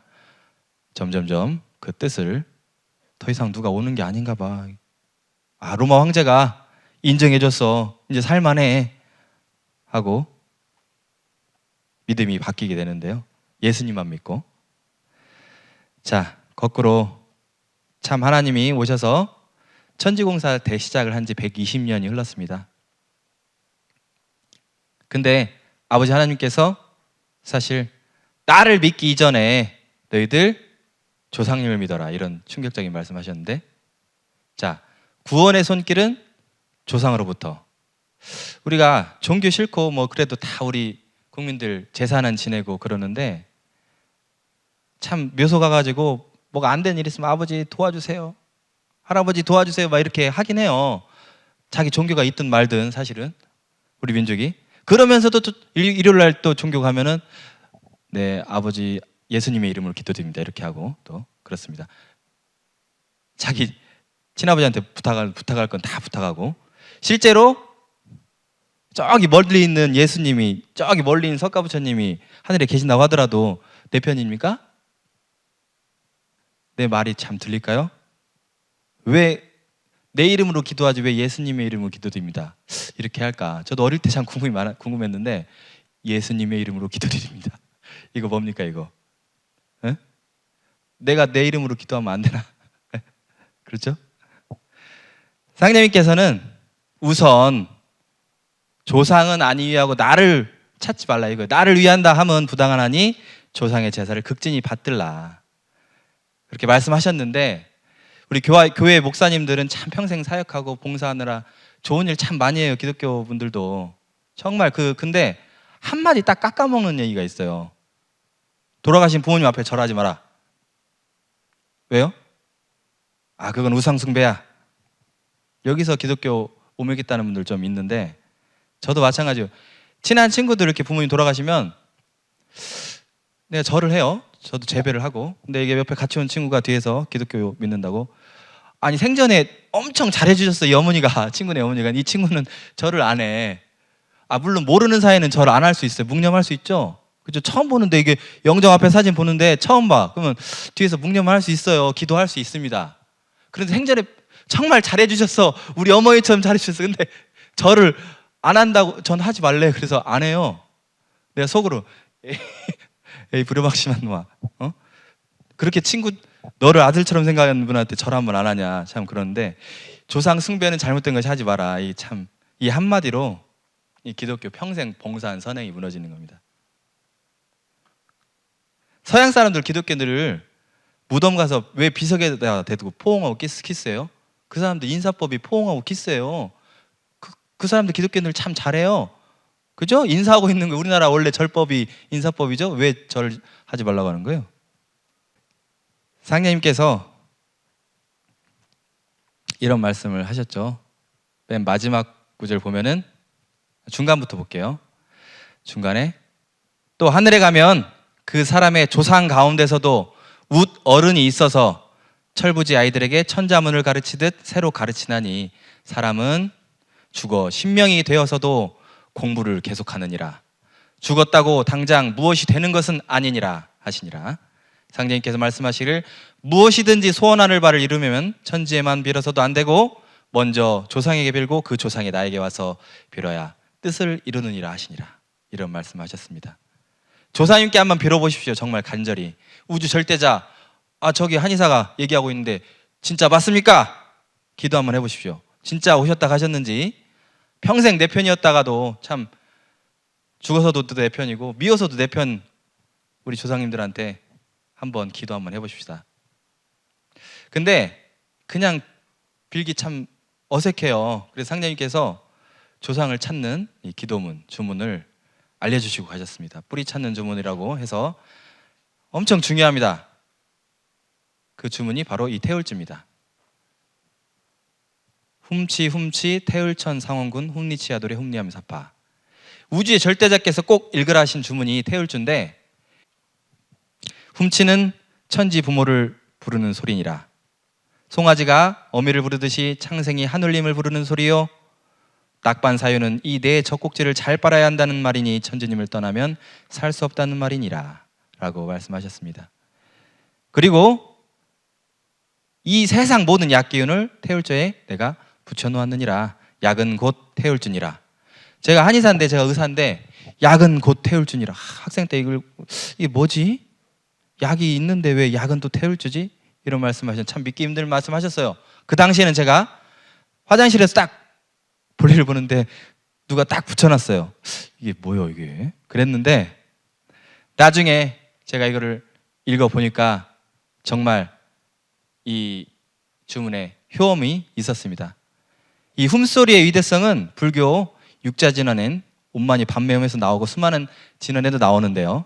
점점점 그 뜻을 더 이상 누가 오는 게 아닌가 봐. 로마 황제가 인정해줬어. 이제 살만해 하고 믿음이 바뀌게 되는데요. 예수님만 믿고. 자, 거꾸로 참 하나님이 오셔서 천지공사 대시작을 한 지 120년이 흘렀습니다. 근데 아버지 하나님께서 사실 나를 믿기 이전에 너희들 조상님을 믿어라, 이런 충격적인 말씀하셨는데, 자, 구원의 손길은 조상으로부터. 우리가 종교 싫고 뭐 그래도 다 우리 국민들 제사는 지내고 그러는데 참 묘소 가가지고 뭐가 안 된 일 있으면 아버지 도와주세요, 할아버지 도와주세요 막 이렇게 하긴 해요. 자기 종교가 있든 말든 사실은 우리 민족이. 그러면서도 또 일요일 날 또 종교 가면은 네 아버지 예수님의 이름으로 기도드립니다 이렇게 하고 또 그렇습니다. 자기 친아버지한테 부탁할 건 다 부탁하고, 실제로 저기 멀리 있는 예수님이, 저기 멀리 있는 석가부처님이 하늘에 계신다고 하더라도 내 편입니까? 내 말이 참 들릴까요? 왜 내 이름으로 기도하지 왜 예수님의 이름으로 기도드립니다 이렇게 할까? 저도 어릴 때 참 궁금했는데 예수님의 이름으로 기도드립니다. 이거 뭡니까 이거? 에? 내가 내 이름으로 기도하면 안 되나? 그렇죠? 상님께서는 우선 조상은 아니 위하고 나를 찾지 말라 이거예요. 나를 위한다 하면 부당하나니 조상의 제사를 극진히 받들라. 그렇게 말씀하셨는데 우리 교회 목사님들은 참 평생 사역하고 봉사하느라 좋은 일 참 많이 해요. 기독교 분들도 정말 근데 한마디 딱 깎아먹는 얘기가 있어요. 돌아가신 부모님 앞에 절하지 마라. 왜요? 아, 그건 우상숭배야. 여기서 기독교 오매겠다는 분들 좀 있는데 저도 마찬가지예요. 친한 친구들 이렇게 부모님 돌아가시면 내가 절을 해요. 저도 재배를 하고. 근데 이게 옆에 같이 온 친구가 뒤에서 기독교 믿는다고, 아니 생전에 엄청 잘해주셨어 이 어머니가, 친구네 어머니가. 이 친구는 절을 안 해. 아, 물론 모르는 사이는 절을 안 할 수 있어요. 묵념할 수 있죠. 그죠? 처음 보는데, 이게 영정 앞에 사진 보는데 처음 봐. 그러면 뒤에서 묵념할 수 있어요. 기도할 수 있습니다. 그런데 생전에 정말 잘해주셨어. 우리 어머니처럼 잘해주셨어. 근데 절을 안 한다고, 전 하지 말래. 그래서 안 해요. 내가 속으로 에이 부려박심한 놈아, 그렇게 너를 아들처럼 생각하는 분한테 절 한번 안 하냐, 참. 그런데 조상 숭배는 잘못된 것이 하지 마라. 이 한마디로 이 기독교 평생 봉사한 선행이 무너지는 겁니다. 서양 사람들, 기독교인들을 무덤 가서 왜 비석에다 대고 포옹하고 키스해요? 그 사람들 인사법이 포옹하고 키스예요. 그 사람들 기독교인들 참 잘해요. 그죠? 인사하고 있는 거, 우리나라 원래 절법이 인사법이죠. 왜 절 하지 말라고 하는 거예요? 상님께서 이런 말씀을 하셨죠. 맨 마지막 구절 보면은, 중간부터 볼게요. 중간에 또 하늘에 가면 그 사람의 조상 가운데서도 웃 어른이 있어서 철부지 아이들에게 천자문을 가르치듯 새로 가르치나니 사람은 죽어 신명이 되어서도 공부를 계속하느니라. 죽었다고 당장 무엇이 되는 것은 아니니라 하시니라. 상제님께서 말씀하시기를 무엇이든지 소원하는 바를 이루면 천지에만 빌어서도 안 되고 먼저 조상에게 빌고 그 조상이 나에게 와서 빌어야 뜻을 이루느니라 하시니라. 이런 말씀하셨습니다. 조상님께 한번 빌어보십시오. 정말 간절히. 우주 절대자, 저기 한의사가 얘기하고 있는데 진짜 맞습니까? 기도 한번 해보십시오. 진짜 오셨다 가셨는지. 평생 내 편이었다가도 참 죽어서도 내 편이고 미워서도 내 편, 우리 조상님들한테 한번 기도 한번 해보십시다. 근데 그냥 빌기 참 어색해요. 그래서 상제님께서 조상을 찾는 이 기도문, 주문을 알려주시고 가셨습니다. 뿌리 찾는 주문이라고 해서 엄청 중요합니다. 그 주문이 바로 이 태울주입니다. 훔치 태울천 상원군 훔리치아돌의 훔리하며 사파. 우주의 절대자께서 꼭 읽으라 하신 주문이 태울주인데, 훔치는 천지 부모를 부르는 소리니라. 송아지가 어미를 부르듯이 창생이 하늘님을 부르는 소리요. 낙반 사유는 이 내 젖꼭지를 잘 빨아야 한다는 말이니 천주님을 떠나면 살 수 없다는 말이니라 라고 말씀하셨습니다. 그리고 이 세상 모든 약 기운을 태울주에 내가 붙여놓았느니라. 약은 곧 태울주니라. 제가 한의사인데, 제가 의사인데 약은 곧 태울주니라. 학생 때 이게 뭐지? 약이 있는데 왜 약은 또 태울주지? 이런 말씀하셨는데 참 믿기 힘든 말씀하셨어요. 그 당시에는 제가 화장실에서 딱 볼일을 보는데 누가 딱 붙여놨어요. 이게 뭐예요 이게? 그랬는데 나중에 제가 이거를 읽어보니까 정말 이 주문에 효험이 있었습니다. 이 훔소리의 위대성은 불교 육자진언엔 온만이 반매음에서 나오고 수많은 진언에도 나오는데요.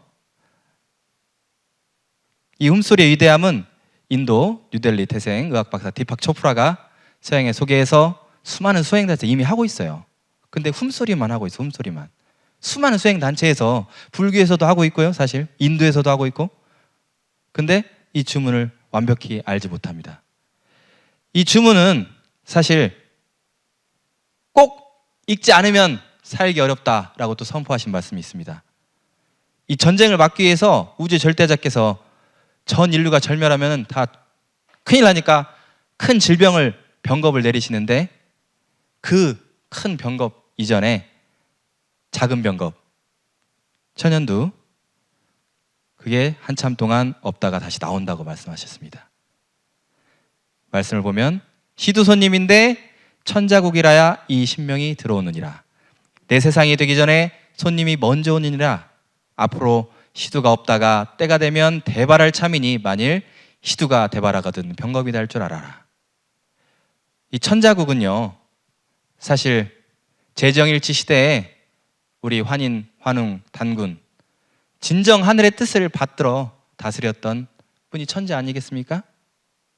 이 훔소리의 위대함은 인도 뉴델리 태생 의학박사 디팍 초프라가 서양에 소개해서 수많은 수행단체 이미 하고 있어요. 근데 훔소리만 하고 있어. 훔소리만. 수많은 수행단체에서 불교에서도 하고 있고요. 사실 인도에서도 하고 있고. 근데 이 주문을 완벽히 알지 못합니다. 이 주문은 사실 꼭 읽지 않으면 살기 어렵다라고 또 선포하신 말씀이 있습니다. 이 전쟁을 막기 위해서 우주 절대자께서 전 인류가 절멸하면 다 큰일 나니까 큰 질병을, 병겁을 내리시는데 그 큰 병겁 이전에 작은 병겁, 천연두, 그게 한참 동안 없다가 다시 나온다고 말씀하셨습니다. 말씀을 보면 시두손님인데 천자국이라야 이 신명이 들어오느니라. 내 세상이 되기 전에 손님이 먼저 오느니라. 앞으로 시두가 없다가 때가 되면 대발할 참이니 만일 시두가 대바라거든 병겁이다 할 줄 알아라. 이 천자국은요, 사실 제정일치 시대에 우리 환인, 환웅, 단군, 진정 하늘의 뜻을 받들어 다스렸던 분이 천자 아니겠습니까?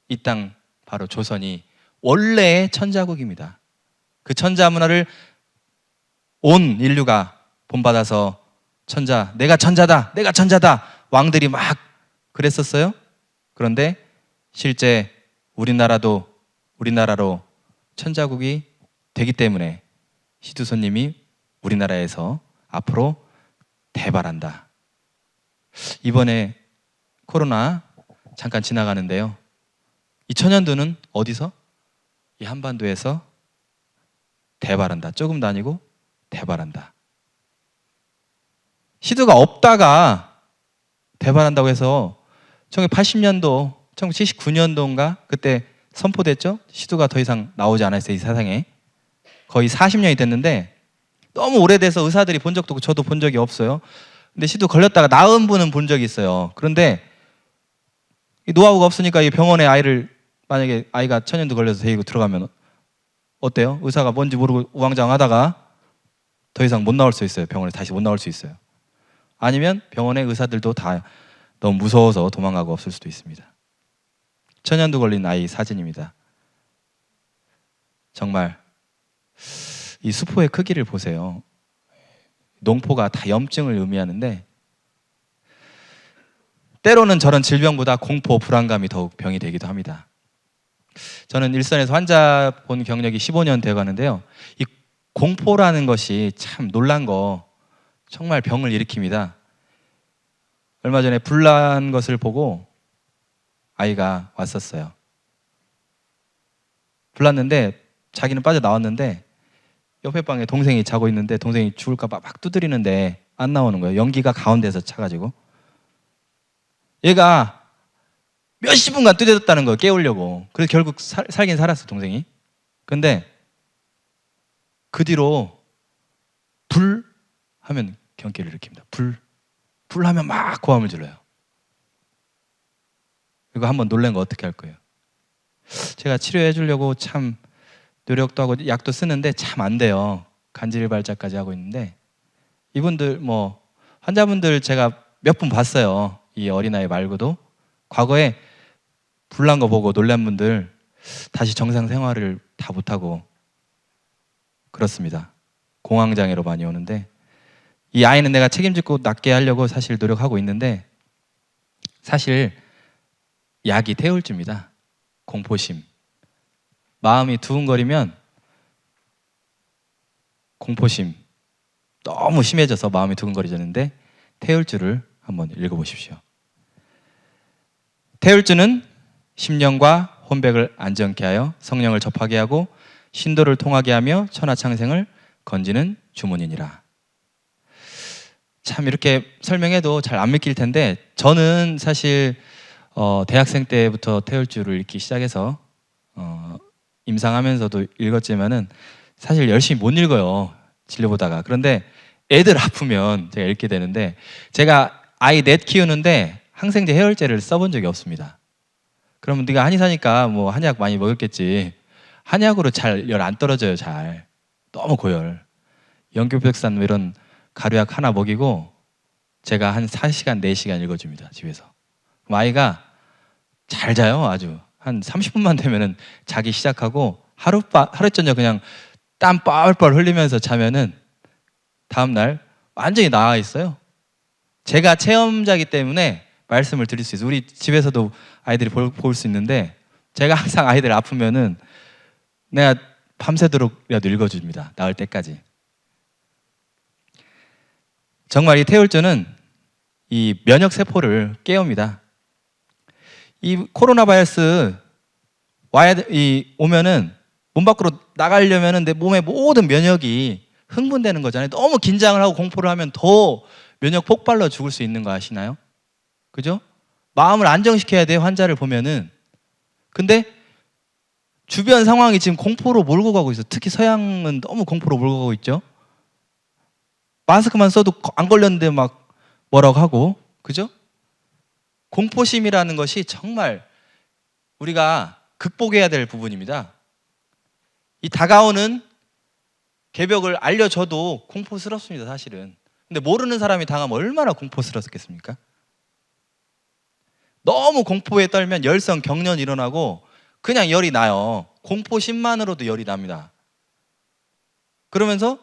이 땅 바로 조선이 원래의 천자국입니다. 그 천자 문화를 온 인류가 본받아서 천자, 내가 천자다, 내가 천자다, 왕들이 막 그랬었어요. 그런데 실제 우리나라로 천자국이 되기 때문에 시두손님이 우리나라에서 앞으로 대발한다. 이번에 코로나 잠깐 지나가는데요, 이 천연두는 어디서? 이 한반도에서 대발한다. 조금도 아니고 대발한다. 시두가 없다가 대발한다고 해서 1980년도, 1979년도인가 그때 선포됐죠? 시두가 더 이상 나오지 않았어요, 이 세상에. 거의 40년이 됐는데 너무 오래돼서 의사들이 본 적도 없고 저도 본 적이 없어요. 근데 시두 걸렸다가 나은 분은 본 적이 있어요. 그런데 이 노하우가 없으니까 이 병원에 아이를, 만약에 아이가 천연두 걸려서 데리고 들어가면 어때요? 의사가 뭔지 모르고 우왕좌왕하다가 더 이상 못 나올 수 있어요. 병원에 다시 못 나올 수 있어요. 아니면 병원의 의사들도 다 너무 무서워서 도망가고 없을 수도 있습니다. 천연두 걸린 아이 사진입니다. 정말 이 수포의 크기를 보세요. 농포가 다 염증을 의미하는데 때로는 저런 질병보다 공포, 불안감이 더욱 병이 되기도 합니다. 저는 일선에서 환자 본 경력이 15년 되어 가는데요, 이 공포라는 것이 참 놀란 거, 정말 병을 일으킵니다. 얼마 전에 불난 것을 보고 아이가 왔었어요. 불났는데 자기는 빠져나왔는데 옆에 방에 동생이 자고 있는데 동생이 죽을까 봐 막 두드리는데 안 나오는 거예요. 연기가 가운데서 차가지고. 얘가 몇십 분간 두드렸다는 거예요, 깨우려고. 그래서 결국 살긴 살았어, 동생이. 근데 그 뒤로 불 하면 경기를 일으킵니다. 불 하면 막 고함을 질러요. 이거 한번 놀란 거 어떻게 할 거예요? 제가 치료해 주려고 참 노력도 하고 약도 쓰는데 참 안 돼요. 간질발작까지 하고 있는데, 이분들 환자분들 제가 몇 분 봤어요. 이 어린아이 말고도. 과거에 불난 거 보고 놀란 분들 다시 정상 생활을 다 못하고 그렇습니다. 공황장애로 많이 오는데, 이 아이는 내가 책임지고 낫게 하려고 사실 노력하고 있는데, 사실 약이 태울주입니다. 공포심. 마음이 두근거리면 공포심 너무 심해져서 마음이 두근거리졌는데, 태울주를 한번 읽어보십시오. 태울주는 심령과 혼백을 안정케 하여 성령을 접하게 하고 신도를 통하게 하며 천하창생을 건지는 주문이니라. 참 이렇게 설명해도 잘 안 믿길 텐데, 저는 사실 대학생 때부터 태울주를 읽기 시작해서 임상하면서도 읽었지만은 사실 열심히 못 읽어요, 진료보다가. 그런데 애들 아프면 제가 읽게 되는데, 제가 아이 넷 키우는데 항생제 해열제를 써본 적이 없습니다. 그러면 네가 한의사니까 뭐 한약 많이 먹었겠지. 한약으로 잘 열 안 떨어져요, 잘. 너무 고열. 연교백산 이런 가루약 하나 먹이고 제가 한 4시간, 4시간 읽어줍니다, 집에서. 그럼 아이가 잘 자요, 아주. 한 30분만 되면은 자기 시작하고 하루 저녁 그냥 땀 뻘뻘 흘리면서 자면은 다음날 완전히 나아 있어요. 제가 체험자이기 때문에 말씀을 드릴 수 있어요. 우리 집에서도 아이들이 볼 수 있는데, 제가 항상 아이들 아프면은 내가 밤새도록이라도 읽어줍니다, 나을 때까지. 정말 이 태울주는 이 면역 세포를 깨웁니다. 이 코로나 바이러스 오면은 몸 밖으로 나가려면은 내 몸의 모든 면역이 흥분되는 거잖아요. 너무 긴장을 하고 공포를 하면 더 면역 폭발로 죽을 수 있는 거 아시나요? 그죠? 마음을 안정시켜야 돼, 환자를 보면은. 근데 주변 상황이 지금 공포로 몰고 가고 있어. 특히 서양은 너무 공포로 몰고 가고 있죠. 마스크만 써도 안 걸렸는데 막 뭐라고 하고, 그죠? 공포심이라는 것이 정말 우리가 극복해야 될 부분입니다. 이 다가오는 개벽을 알려줘도 공포스럽습니다, 사실은. 근데 모르는 사람이 당하면 얼마나 공포스럽겠습니까? 너무 공포에 떨면 열성, 경련이 일어나고 그냥 열이 나요. 공포심만으로도 열이 납니다. 그러면서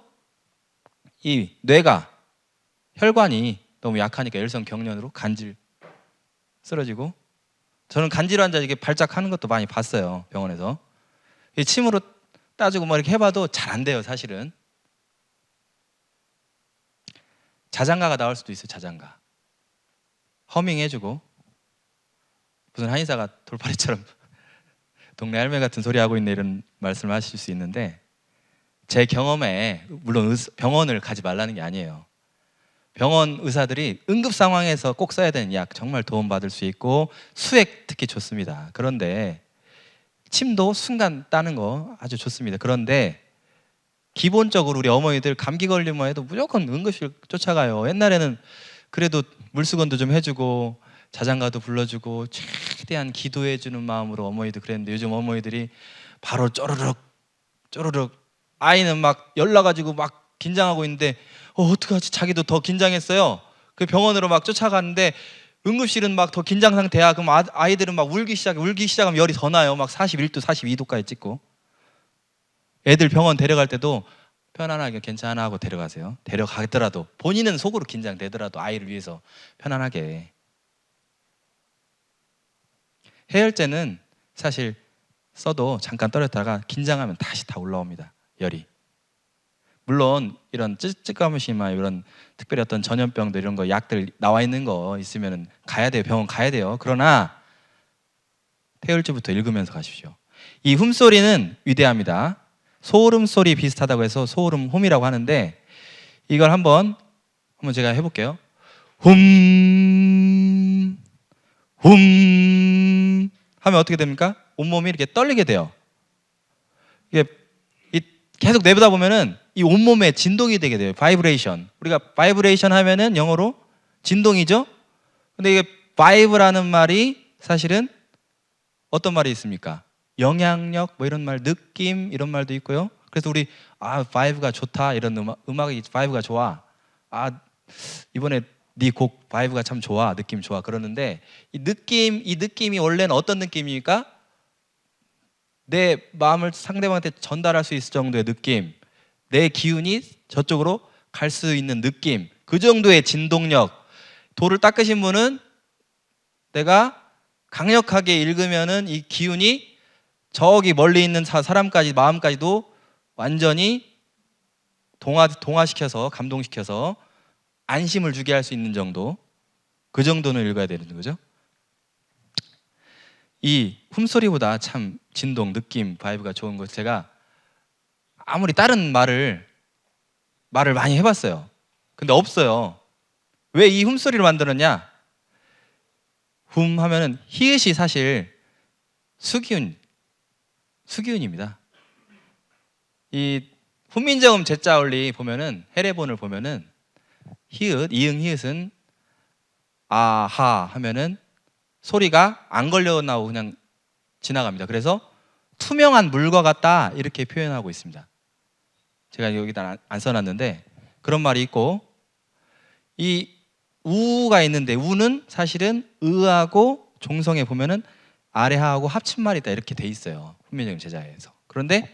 이 뇌가, 혈관이 너무 약하니까 열성, 경련으로 간질 쓰러지고, 저는 간질 환자 이게 발작하는 것도 많이 봤어요, 병원에서. 이 침으로 따주고 뭐 이렇게 해봐도 잘 안 돼요, 사실은. 자장가가 나올 수도 있어요, 자장가. 허밍 해주고, 무슨 한의사가 돌팔이처럼 동네 할매 같은 소리 하고 있네 이런 말씀을 하실 수 있는데, 제 경험에 물론 병원을 가지 말라는 게 아니에요. 병원 의사들이 응급 상황에서 꼭 써야 되는 약 정말 도움받을 수 있고 수액 특히 좋습니다. 그런데 침도 순간 따는 거 아주 좋습니다. 그런데 기본적으로 우리 어머니들 감기 걸리면 해도 무조건 응급실 쫓아가요. 옛날에는 그래도 물수건도 좀 해주고 자장가도 불러주고 최대한 기도해주는 마음으로 어머니들 그랬는데, 요즘 어머니들이 바로 쪼르륵 아이는 막 열나가지고 막 긴장하고 있는데 어떡하지? 자기도 더 긴장했어요. 그 병원으로 막 쫓아가는데 응급실은 막 더 긴장 상태야. 그럼 아이들은 막 울기 시작하면 열이 더 나요. 막 41도, 42도까지 찍고. 애들 병원 데려갈 때도 편안하게 괜찮아 하고 데려가세요. 데려가더라도 본인은 속으로 긴장되더라도 아이를 위해서 편안하게. 해열제는 사실 써도 잠깐 떨었다가 긴장하면 다시 다 올라옵니다, 열이. 물론 이런 찌찌까무시나 이런 특별히 어떤 전염병들 이런 거 약들 나와 있는 거 있으면 가야 돼요. 병원 가야 돼요. 그러나 해열제부터 읽으면서 가십시오. 이 훔소리는 위대합니다. 소름 소리 비슷하다고 해서 소름 홈이라고 하는데, 이걸 한번 제가 해볼게요. 훔 하면 어떻게 됩니까? 온몸이 이렇게 떨리게 돼요. 이게 계속 내보다 보면은 이 온몸에 진동이 되게 돼요. 바이브레이션. 우리가 바이브레이션 하면은 영어로 진동이죠. 근데 이게 바이브라는 말이 사실은 어떤 말이 있습니까? 영향력 뭐 이런 말, 느낌 이런 말도 있고요. 그래서 우리 바이브가 좋다, 이런 음악이 바이브가 좋아. 이번에 네 곡 바이브가 참 좋아, 느낌 좋아 그러는데, 이 느낌이 원래는 어떤 느낌입니까? 내 마음을 상대방한테 전달할 수 있을 정도의 느낌, 내 기운이 저쪽으로 갈 수 있는 느낌, 그 정도의 진동력. 돌을 닦으신 분은 내가 강력하게 읽으면은 이 기운이 저기 멀리 있는 사람까지, 마음까지도 완전히 동화시켜서, 감동시켜서 안심을 주게 할 수 있는 정도, 그 정도는 읽어야 되는 거죠. 이 훔소리보다 참 진동, 느낌, 바이브가 좋은 것, 제가 아무리 다른 말을 많이 해봤어요. 근데 없어요. 왜 이 훔소리를 만들었냐? 훔 하면은 히읗이 사실 수기운입니다. 이 훈민정음 제자원리 보면은, 해례본을 보면은 히읗, 이응 히읗은 아하 하면은 소리가 안 걸려 나오고 그냥 지나갑니다. 그래서 투명한 물과 같다 이렇게 표현하고 있습니다. 제가 여기다 안 써놨는데 그런 말이 있고, 이 우가 있는데 우는 사실은 의하고 종성에 보면은 아래하하고 합친말이다 이렇게 돼 있어요, 훈민정음 제자에서. 그런데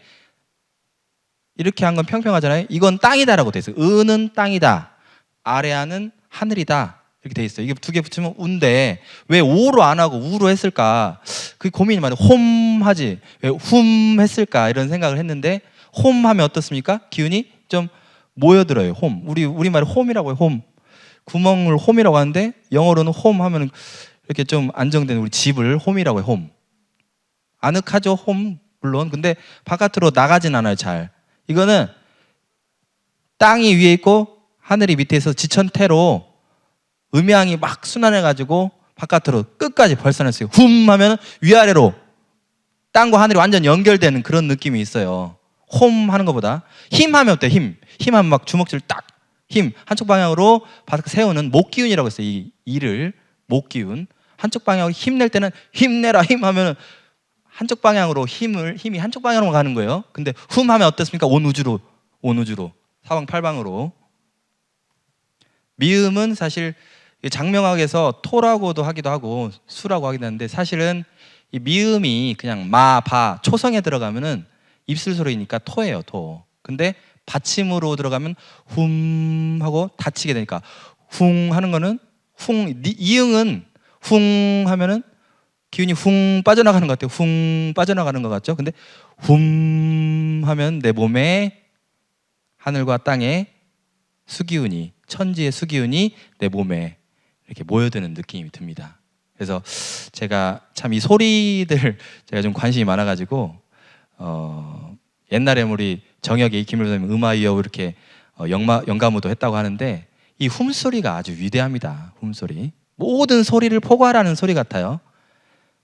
이렇게 한 건 평평하잖아요. 이건 땅이다라고 돼 있어요. 의는 땅이다, 아래하는 하늘이다 이렇게 돼 있어요. 이게 두 개 붙이면 우인데 왜 오로 안 하고 우로 했을까? 그 고민이 많아요. 홈 하지 왜 훔 했을까 이런 생각을 했는데, 홈 하면 어떻습니까? 기운이 좀 모여들어요. 홈, 우리말에 홈이라고 해요. 홈, 구멍을 홈이라고 하는데 영어로는 홈 하면 이렇게 좀 안정된 우리 집을 홈이라고 해요. 홈. 아늑하죠, 홈. 물론 근데 바깥으로 나가진 않아요, 잘. 이거는 땅이 위에 있고 하늘이 밑에 있어서 지천태로 음양이 막 순환해가지고 바깥으로 끝까지 벌써냈어요. 훔 하면 위아래로 땅과 하늘이 완전 연결되는 그런 느낌이 있어요. 홈 하는 것보다. 힘 하면 어때요? 힘 하면 막 주먹질 딱, 힘 한쪽 방향으로 바닥 세우는 목기운이라고 했어요. 이 이를 목기운. 한쪽 방향으로 힘낼 때는 힘내라 힘 하면 한쪽 방향으로 힘이 한쪽 방향으로 가는 거예요. 근데 훔 하면 어떻습니까? 온 우주로 사방팔방으로. 미음은 사실 장명학에서 토라고도 하기도 하고 수라고 하기도 하는데 사실은 이 미음이 그냥 마, 바, 초성에 들어가면은 입술 소리니까 토예요, 토. 근데 받침으로 들어가면 훔 하고 닫히게 되니까 훙 하는 거는 이응은 훙 하면은 기운이 훙 빠져나가는 것 같아요. 훙 빠져나가는 것 같죠? 근데 훔 하면 내 몸에 하늘과 땅의 수기운이, 천지의 수기운이 내 몸에 이렇게 모여드는 느낌이 듭니다. 그래서 제가 참 이 소리들 제가 좀 관심이 많아가지고 옛날에 우리 정혁이 김일호 선생님 음아이어 이렇게 영가무도 했다고 하는데 이 훔소리가 아주 위대합니다. 훔소리. 모든 소리를 포괄하는 소리 같아요.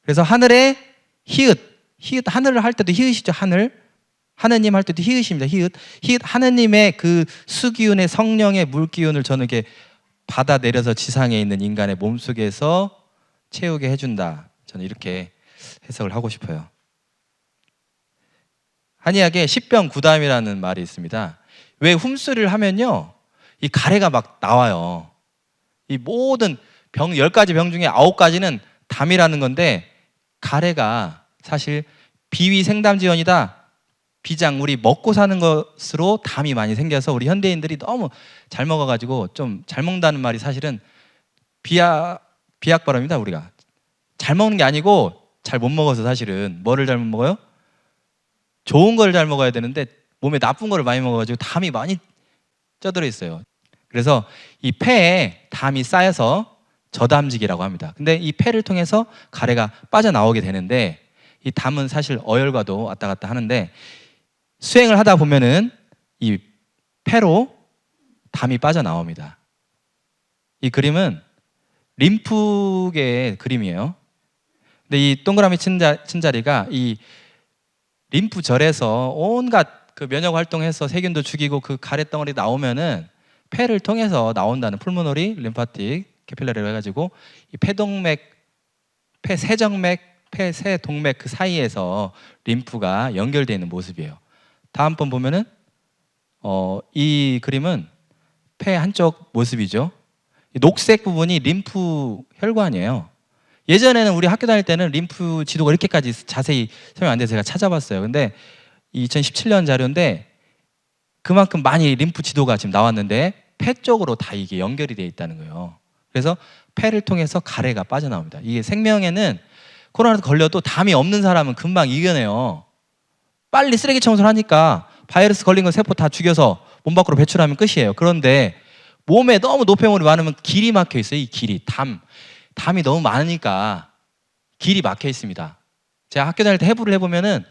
그래서 하늘에 히읗 하늘을 할 때도 히읗이죠. 하느님 할 때도 히읗입니다. 히읗 하느님의 그 수기운의 성령의 물기운을 저는 이렇게 받아내려서 지상에 있는 인간의 몸속에서 채우게 해준다. 저는 이렇게 해석을 하고 싶어요. 한의학에 십병구담이라는 말이 있습니다. 왜 훔소리를 하면요 이 가래가 막 나와요. 이 모든 병 10가지 병 중에 9가지는 담이라는 건데 가래가 사실 비위생담지원이다. 비장, 우리 먹고 사는 것으로 담이 많이 생겨서 우리 현대인들이 너무 잘 먹어가지고 좀 잘 먹는다는 말이 사실은 비약 발음입니다. 우리가 잘 먹는 게 아니고 잘 못 먹어서 사실은 뭐를 잘못 먹어요? 좋은 걸 잘 먹어야 되는데 몸에 나쁜 거를 많이 먹어가지고 담이 많이 쪄들어 있어요. 그래서 이 폐에 담이 쌓여서 저담직이라고 합니다. 근데 이 폐를 통해서 가래가 빠져나오게 되는데 이 담은 사실 어혈과도 왔다 갔다 하는데 수행을 하다 보면은 이 폐로 담이 빠져나옵니다. 이 그림은 림프계의 그림이에요. 근데 이 동그라미 친 자리가 이 림프절에서 온갖 그 면역 활동해서 세균도 죽이고 그 가래덩어리 나오면은 폐를 통해서 나온다는 풀모너리 림파틱 캐필러리로 해가지고 이 폐동맥, 폐세정맥, 폐세동맥 그 사이에서 림프가 연결되어 있는 모습이에요. 다음 번 보면은 이 그림은 폐 한쪽 모습이죠. 이 녹색 부분이 림프 혈관이에요. 예전에는 우리 학교 다닐 때는 림프 지도가 이렇게까지 자세히 설명 안 돼서 제가 찾아봤어요. 근데 2017년 자료인데 그만큼 많이 림프 지도가 지금 나왔는데 폐 쪽으로 다 이게 연결이 되어 있다는 거예요. 그래서 폐를 통해서 가래가 빠져나옵니다. 이게 생명에는 코로나 걸려도 담이 없는 사람은 금방 이겨내요. 빨리 쓰레기 청소를 하니까 바이러스 걸린 거 세포 다 죽여서 몸 밖으로 배출하면 끝이에요. 그런데 몸에 너무 노폐물이 많으면 길이 막혀 있어요. 이 길이 담이 너무 많으니까 길이 막혀 있습니다. 제가 학교 다닐 때 해부를 해보면은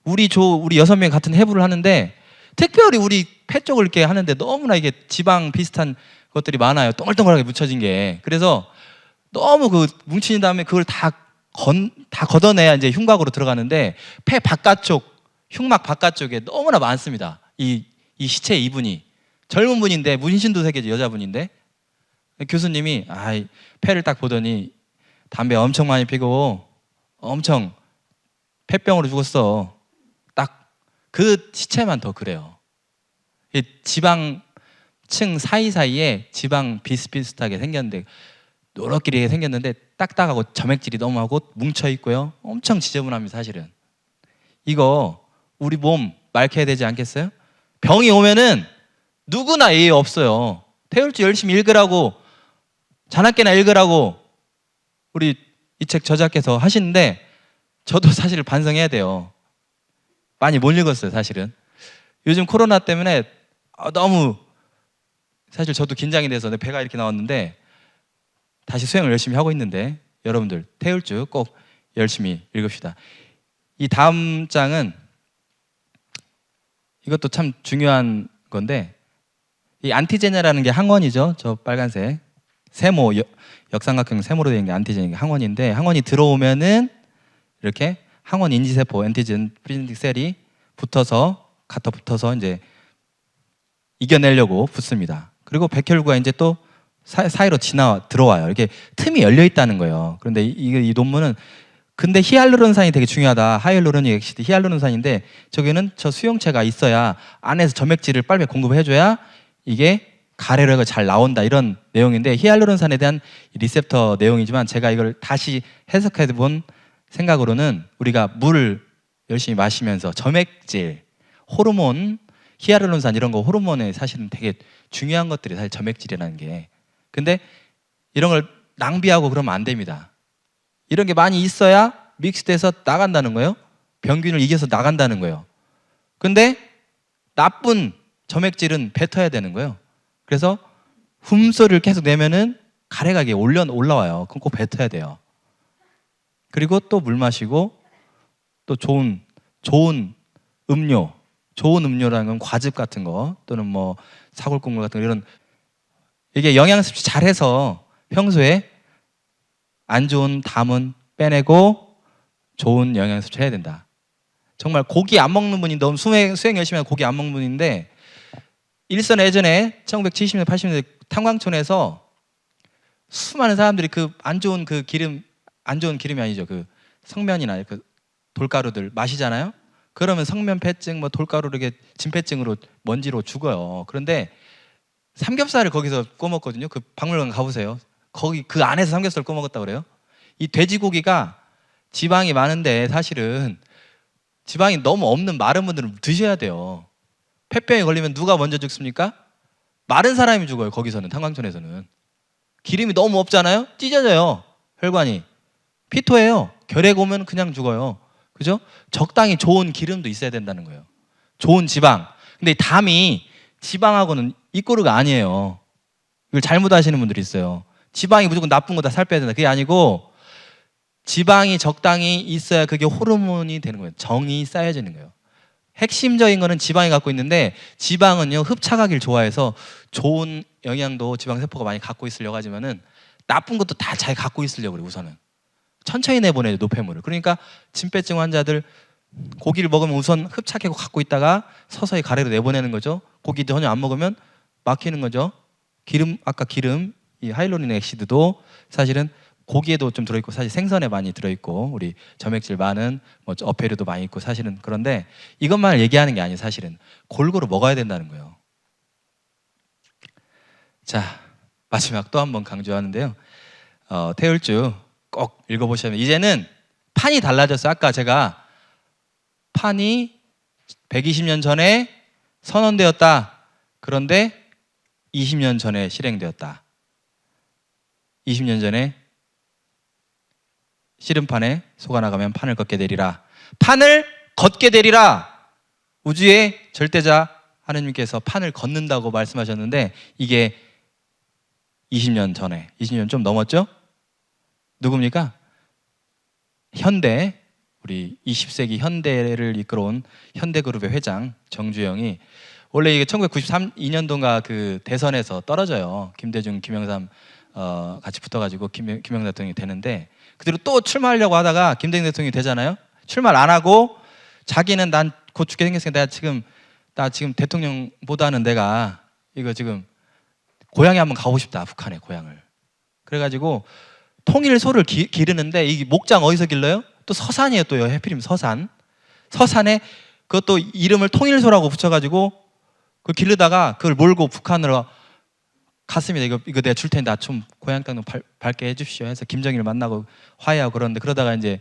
우리 6명 같은 해부를 하는데 특별히 우리 폐 쪽을 이렇게 하는데 너무나 이게 지방 비슷한 것들이 많아요. 동글동글하게 묻혀진 게. 그래서 너무 그 뭉친 다음에 그걸 다 걷어내야 이제 흉곽으로 들어가는데 폐 바깥쪽, 흉막 바깥쪽에 너무나 많습니다. 이 시체 이분이 젊은 분인데 문신도 새겨진 여자분인데 교수님이 폐를 딱 보더니 담배 엄청 많이 피고 엄청 폐병으로 죽었어. 딱 그 시체만 더 그래요. 이 지방층 사이사이에 지방 비슷비슷하게 생겼는데 노랗게 생겼는데 딱딱하고 점액질이 너무 하고 뭉쳐있고요. 엄청 지저분합니다. 사실은 이거 우리 몸 맑혀야 되지 않겠어요? 병이 오면은 누구나 예의 없어요. 태울주 열심히 읽으라고 자나깨나 읽으라고 우리 이 책 저자께서 하시는데 저도 사실 반성해야 돼요. 많이 못 읽었어요. 사실은 요즘 코로나 때문에 너무 사실 저도 긴장이 돼서 내 배가 이렇게 나왔는데 다시 수행을 열심히 하고 있는데 여러분들 태울주 꼭 열심히 읽읍시다. 이 다음 장은 이것도 참 중요한 건데 이 안티제냐라는 게 항원이죠. 저 빨간색 세모 역삼각형 세모로 되어 있는 게 안티제냐 항원인데 항원이 들어오면은 이렇게 항원 인지세포 엔티젠 프리젠팅 셀이 갖다 붙어서 이제 이겨내려고 붙습니다. 그리고 백혈구가 이제 또 사이로 들어와요. 이렇게 틈이 열려 있다는 거예요. 그런데 이 논문은 근데 히알루론산이 되게 중요하다. 하이알루로닉 액시드 히알루론산인데 저기는 저 수용체가 있어야 안에서 점액질을 빨리 공급해줘야 이게 가래로가 잘 나온다, 이런 내용인데 히알루론산에 대한 리셉터 내용이지만 제가 이걸 다시 해석해 본 생각으로는 우리가 물을 열심히 마시면서 점액질, 호르몬, 히알루론산 이런 거 호르몬에 사실은 되게 중요한 것들이 사실 점액질이라는 게. 근데 이런 걸 낭비하고 그러면 안 됩니다. 이런 게 많이 있어야 믹스돼서 나간다는 거예요. 병균을 이겨서 나간다는 거예요. 근데 나쁜 점액질은 뱉어야 되는 거예요. 그래서 훔소리를 계속 내면은 가래가 이게 올라와요. 그럼 꼭 뱉어야 돼요. 그리고 또 물 마시고 또 좋은 음료, 좋은 음료라는 건 과즙 같은 거 또는 뭐 사골국물 같은 거, 이런 이게 영양 섭취 잘해서 평소에 안 좋은 담은 빼내고 좋은 영양 섭취 해야 된다. 정말 고기 안 먹는 분이 너무 수행 열심히 하고 고기 안 먹는 분인데 일선 예전에 1970년대 80년대 탄광촌에서 수많은 사람들이 그 안 좋은 기름이 아니죠. 그 성면이나 그 돌가루들 마시잖아요. 그러면 성면폐증, 뭐 돌가루 이렇게 진폐증으로 먼지로 죽어요. 그런데 삼겹살을 거기서 구워 먹거든요. 그 박물관 가보세요. 거기 그 안에서 삼겹살을 구워 먹었다고 그래요. 이 돼지고기가 지방이 많은데 사실은 지방이 너무 없는 마른 분들은 드셔야 돼요. 폐병에 걸리면 누가 먼저 죽습니까? 마른 사람이 죽어요. 거기서는, 탄광촌에서는. 기름이 너무 없잖아요. 찢어져요. 혈관이. 피토예요. 결핵 오면 그냥 죽어요. 그죠? 적당히 좋은 기름도 있어야 된다는 거예요. 좋은 지방. 근데 이 담이 지방하고는 이꼬르가 아니에요. 이걸 잘못 아시는 분들이 있어요. 지방이 무조건 나쁜 거 다 살 빼야 된다. 그게 아니고 지방이 적당히 있어야 그게 호르몬이 되는 거예요. 정이 쌓여지는 거예요. 핵심적인 거는 지방이 갖고 있는데, 지방은요 흡착하기를 좋아해서 좋은 영양도 지방세포가 많이 갖고 있으려고 하지만은 나쁜 것도 다 잘 갖고 있으려고 그래요. 우선은 천천히 내보내요, 노폐물을. 그러니까 진폐증 환자들 고기를 먹으면 우선 흡착하고 갖고 있다가 서서히 가래로 내보내는 거죠. 고기 전혀 안 먹으면 막히는 거죠. 아까 기름, 이 하이알루로닉 액시드도 사실은 고기에도 좀 들어있고 사실 생선에 많이 들어있고 우리 점액질 많은 뭐 어패류도 많이 있고 사실은. 그런데 이것만 얘기하는 게 아니에요. 사실은 골고루 먹어야 된다는 거예요. 자, 마지막 또 한 번 강조하는데요. 태울주 꼭 읽어보시면, 이제는 판이 달라졌어요. 아까 제가 판이 120년 전에 선언되었다. 그런데 20년 전에 실행되었다. 20년 전에 씨름판에 속아 나가면 판을 걷게 되리라. 판을 걷게 되리라. 우주의 절대자 하느님께서 판을 걷는다고 말씀하셨는데 이게 20년 전에, 20년 좀 넘었죠? 누굽니까? 현대, 우리 20세기 현대를 이끌어온 현대그룹의 회장 정주영이, 원래 이게 1992년도인가 그 대선에서 떨어져요. 김대중, 김영삼 같이 붙어가지고 김영삼 대통령이 되는데, 그대로 또 출마하려고 하다가 김대중 대통령이 되잖아요. 출마를 안 하고 자기는 난 곧 죽게 생겼으니까 나 지금 대통령보다는 내가 이거 지금 고향에 한번 가고 싶다. 북한의 고향을. 그래가지고 통일소를 기르는데, 이 목장 어디서 길러요? 또 서산이에요. 또 해필이면 서산에 그것도 이름을 통일소라고 붙여가지고 그걸 기르다가 그걸 몰고 북한으로 갔습니다. 이거 내가 줄 테니 나 좀 고향 땅 좀 밝게 해주십시오 해서 김정일을 만나고 화해하고 그러는데, 그러다가 이제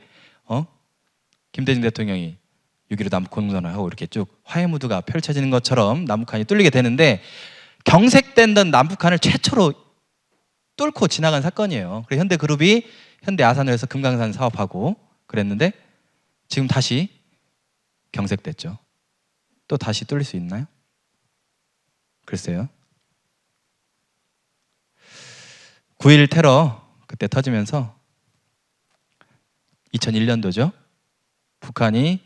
김대중 대통령이 6.15 남북 공동선언을 하고 이렇게 쭉 화해 무드가 펼쳐지는 것처럼 남북한이 뚫리게 되는데, 경색된 남북한을 최초로 뚫고 지나간 사건이에요. 그래서 현대그룹이 현대아산을 해서 금강산 사업하고 그랬는데 지금 다시 경색됐죠. 또 다시 뚫릴 수 있나요? 글쎄요. 9.11 테러 그때 터지면서 2001년도죠. 북한이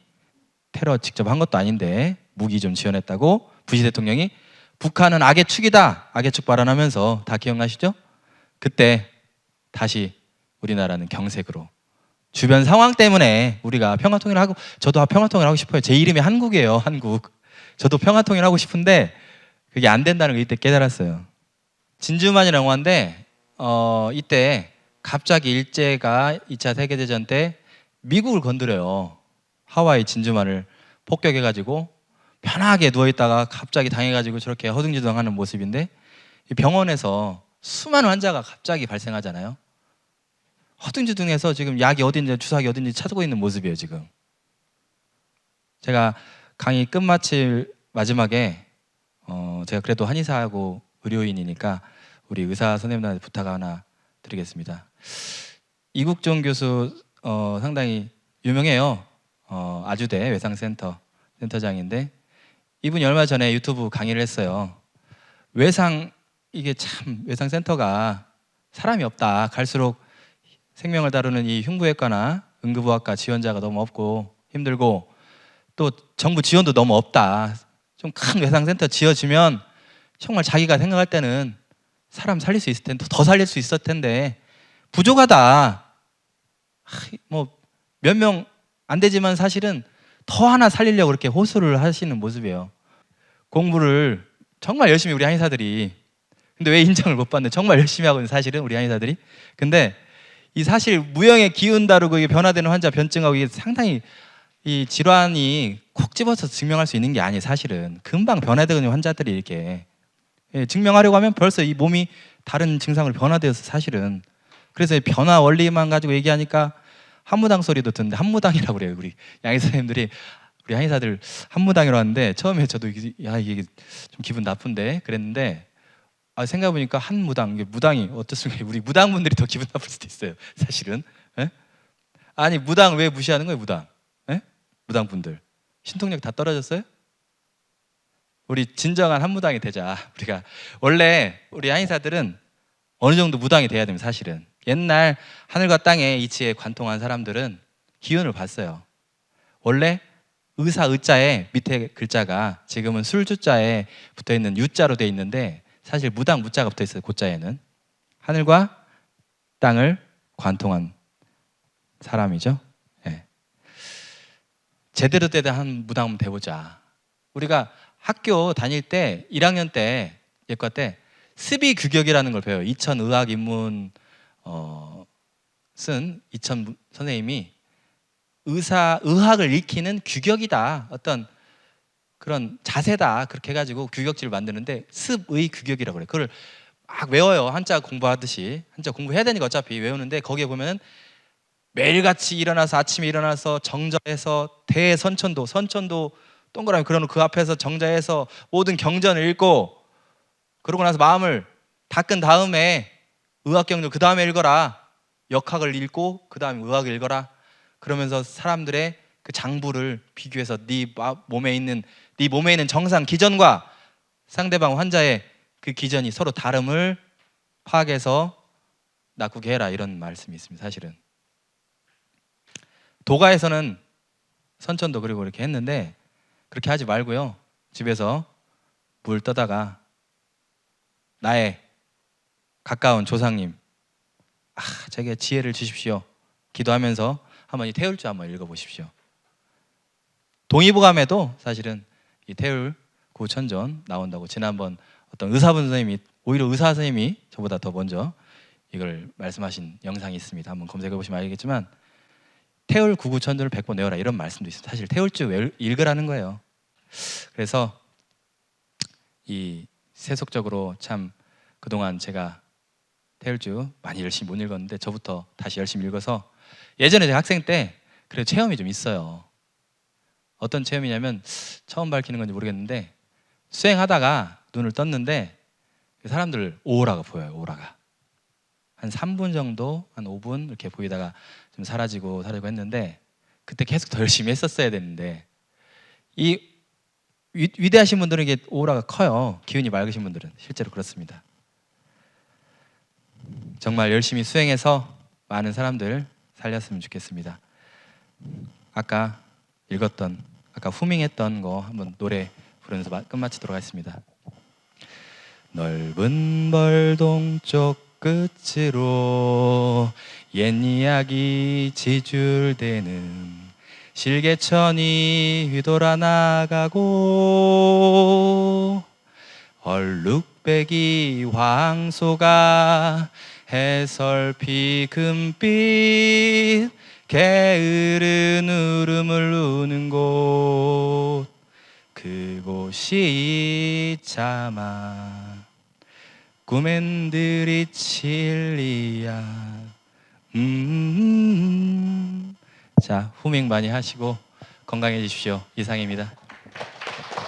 테러 직접 한 것도 아닌데 무기 좀 지원했다고 부시 대통령이 북한은 악의 축이다, 악의 축 발언하면서, 다 기억나시죠? 그때 다시 우리나라는 경색으로, 주변 상황 때문에 우리가 평화통일하고, 저도 평화통일하고 싶어요. 제 이름이 한국이에요. 한국. 저도 평화통일하고 싶은데 그게 안 된다는 걸 이때 깨달았어요. 진주만이라는 영화인데 이때 갑자기 일제가 2차 세계대전 때 미국을 건드려요. 하와이 진주만을 폭격해가지고 편하게 누워있다가 갑자기 당해가지고 저렇게 허둥지둥하는 모습인데, 이 병원에서 수많은 환자가 갑자기 발생하잖아요. 허둥지둥해서 지금 약이 어딘지 주사기 어딘지 찾고 있는 모습이에요. 지금 제가 강의 끝마칠 마지막에 제가 그래도 한의사하고 의료인이니까 우리 의사 선생님들한테 부탁 하나 드리겠습니다. 이국종 교수 상당히 유명해요. 아주대 외상센터 센터장인데, 이분이 얼마 전에 유튜브 강의를 했어요. 이게 참 외상센터가 사람이 없다. 갈수록 생명을 다루는 이 흉부외과나 응급의학과 지원자가 너무 없고 힘들고, 또 정부 지원도 너무 없다. 좀 큰 외상센터 지어지면 정말 자기가 생각할 때는 사람 살릴 수 있을 텐데, 더 살릴 수 있을 텐데 부족하다. 뭐 몇 명 안 되지만 사실은 더 하나 살리려고 그렇게 호소를 하시는 모습이에요. 공부를 정말 열심히 우리 한의사들이, 근데 왜 인정을 못 받는, 정말 열심히 하고 있는 사실은 우리 한의사들이. 근데 이 사실 무형의 기운 다루고 이게 변화되는 환자 변증하고 이게 상당히 이 질환이 콕 집어서 증명할 수 있는 게 아니에요. 사실은 금방 변화되는 환자들이 이렇게 증명하려고 하면 벌써 이 몸이 다른 증상으로 변화되어서 사실은. 그래서 변화 원리만 가지고 얘기하니까 한무당 소리도 듣는데, 한무당이라고 그래요. 우리 양의 선생님들이 우리 한의사들 한무당이라고 하는데, 처음에 저도 이게 좀 기분 나쁜데 그랬는데, 생각해보니까 한무당, 이게 무당이 어떻습니까? 우리 무당분들이 더 기분 나쁠 수도 있어요. 사실은. 에? 아니 무당 왜 무시하는 거예요? 무당. 에? 무당분들 신통력 다 떨어졌어요? 우리 진정한 한무당이 되자. 우리가 원래 우리 한의사들은 어느 정도 무당이 돼야 됩니다. 사실은 옛날 하늘과 땅의 이치에 관통한 사람들은 기운을 봤어요. 원래 의사 의자에 밑에 글자가 지금은 술주자에 붙어있는 유자로 돼 있는데, 사실 무당 무자가 붙어있어요. 고자에는 하늘과 땅을 관통한 사람이죠. 네. 제대로 된 한 무당 한번 돼보자. 우리가 학교 다닐 때 1학년 때 예과 때 스비규격이라는 걸 배워요. 이천의학인문 쓴 이천 선생님이 의학을 익히는 규격이다, 어떤 그런 자세다, 그렇게 해가지고 규격지를 만드는데 습의 규격이라고 그래요. 그걸 막 외워요. 한자 공부하듯이. 한자 공부해야 되니까 어차피 외우는데, 거기에 보면은 매일같이 일어나서 아침에 일어나서 정자에서 대선천도, 선천도 동그라미 그러는 그 앞에서 정자에서 모든 경전을 읽고, 그러고 나서 마음을 닦은 다음에 의학경전 그 다음에 읽어라. 역학을 읽고 그 다음에 의학을 읽어라. 그러면서 사람들의 그 장부를 비교해서 네 몸에 있는 정상 기전과 상대방 환자의 그 기전이 서로 다름을 파악해서 낫게 해라, 이런 말씀이 있습니다. 사실은 도가에서는 선천도 그리고 이렇게 했는데, 그렇게 하지 말고요. 집에서 물 떠다가 나의 가까운 조상님, 제게 지혜를 주십시오, 기도하면서 한번 이 태울주 한번 읽어보십시오. 동의보감에도 사실은 이 태울 구천전 나온다고, 지난번 어떤 의사분 선생님이, 오히려 의사 선생님이 저보다 더 먼저 이걸 말씀하신 영상이 있습니다. 한번 검색해 보시면 알겠지만, 태울 구구천전을 100번 외워라, 이런 말씀도 있습니다. 사실 태울주 읽으라는 거예요. 그래서 이 세속적으로 참 그동안 제가 태울주 많이 열심히 못 읽었는데, 저부터 다시 열심히 읽어서, 예전에 제가 학생 때 그래도 체험이 좀 있어요. 어떤 체험이냐면, 처음 밝히는 건지 모르겠는데, 수행하다가 눈을 떴는데 사람들 오라가 보여요. 오라가 한 3분 정도, 한 5분 이렇게 보이다가 좀 사라지고 했는데, 그때 계속 더 열심히 했었어야 되는데, 이 위대하신 분들은 이게 오라가 커요. 기운이 맑으신 분들은 실제로 그렇습니다. 정말 열심히 수행해서 많은 사람들 살렸으면 좋겠습니다. 아까 읽었던, 아까 후밍했던 거 한번 노래 부르면서 끝마치도록 하겠습니다. 넓은 벌 동쪽 끝으로 옛 이야기 지줄대는 실개천이 휘돌아 나가고, 얼룩배기 황소가 해설피 금빛 게으른 울음을 우는 곳 그곳이 있자마 꿈엔들이 진리야. 자, 후밍 많이 하시고 건강해지십시오. 이상입니다.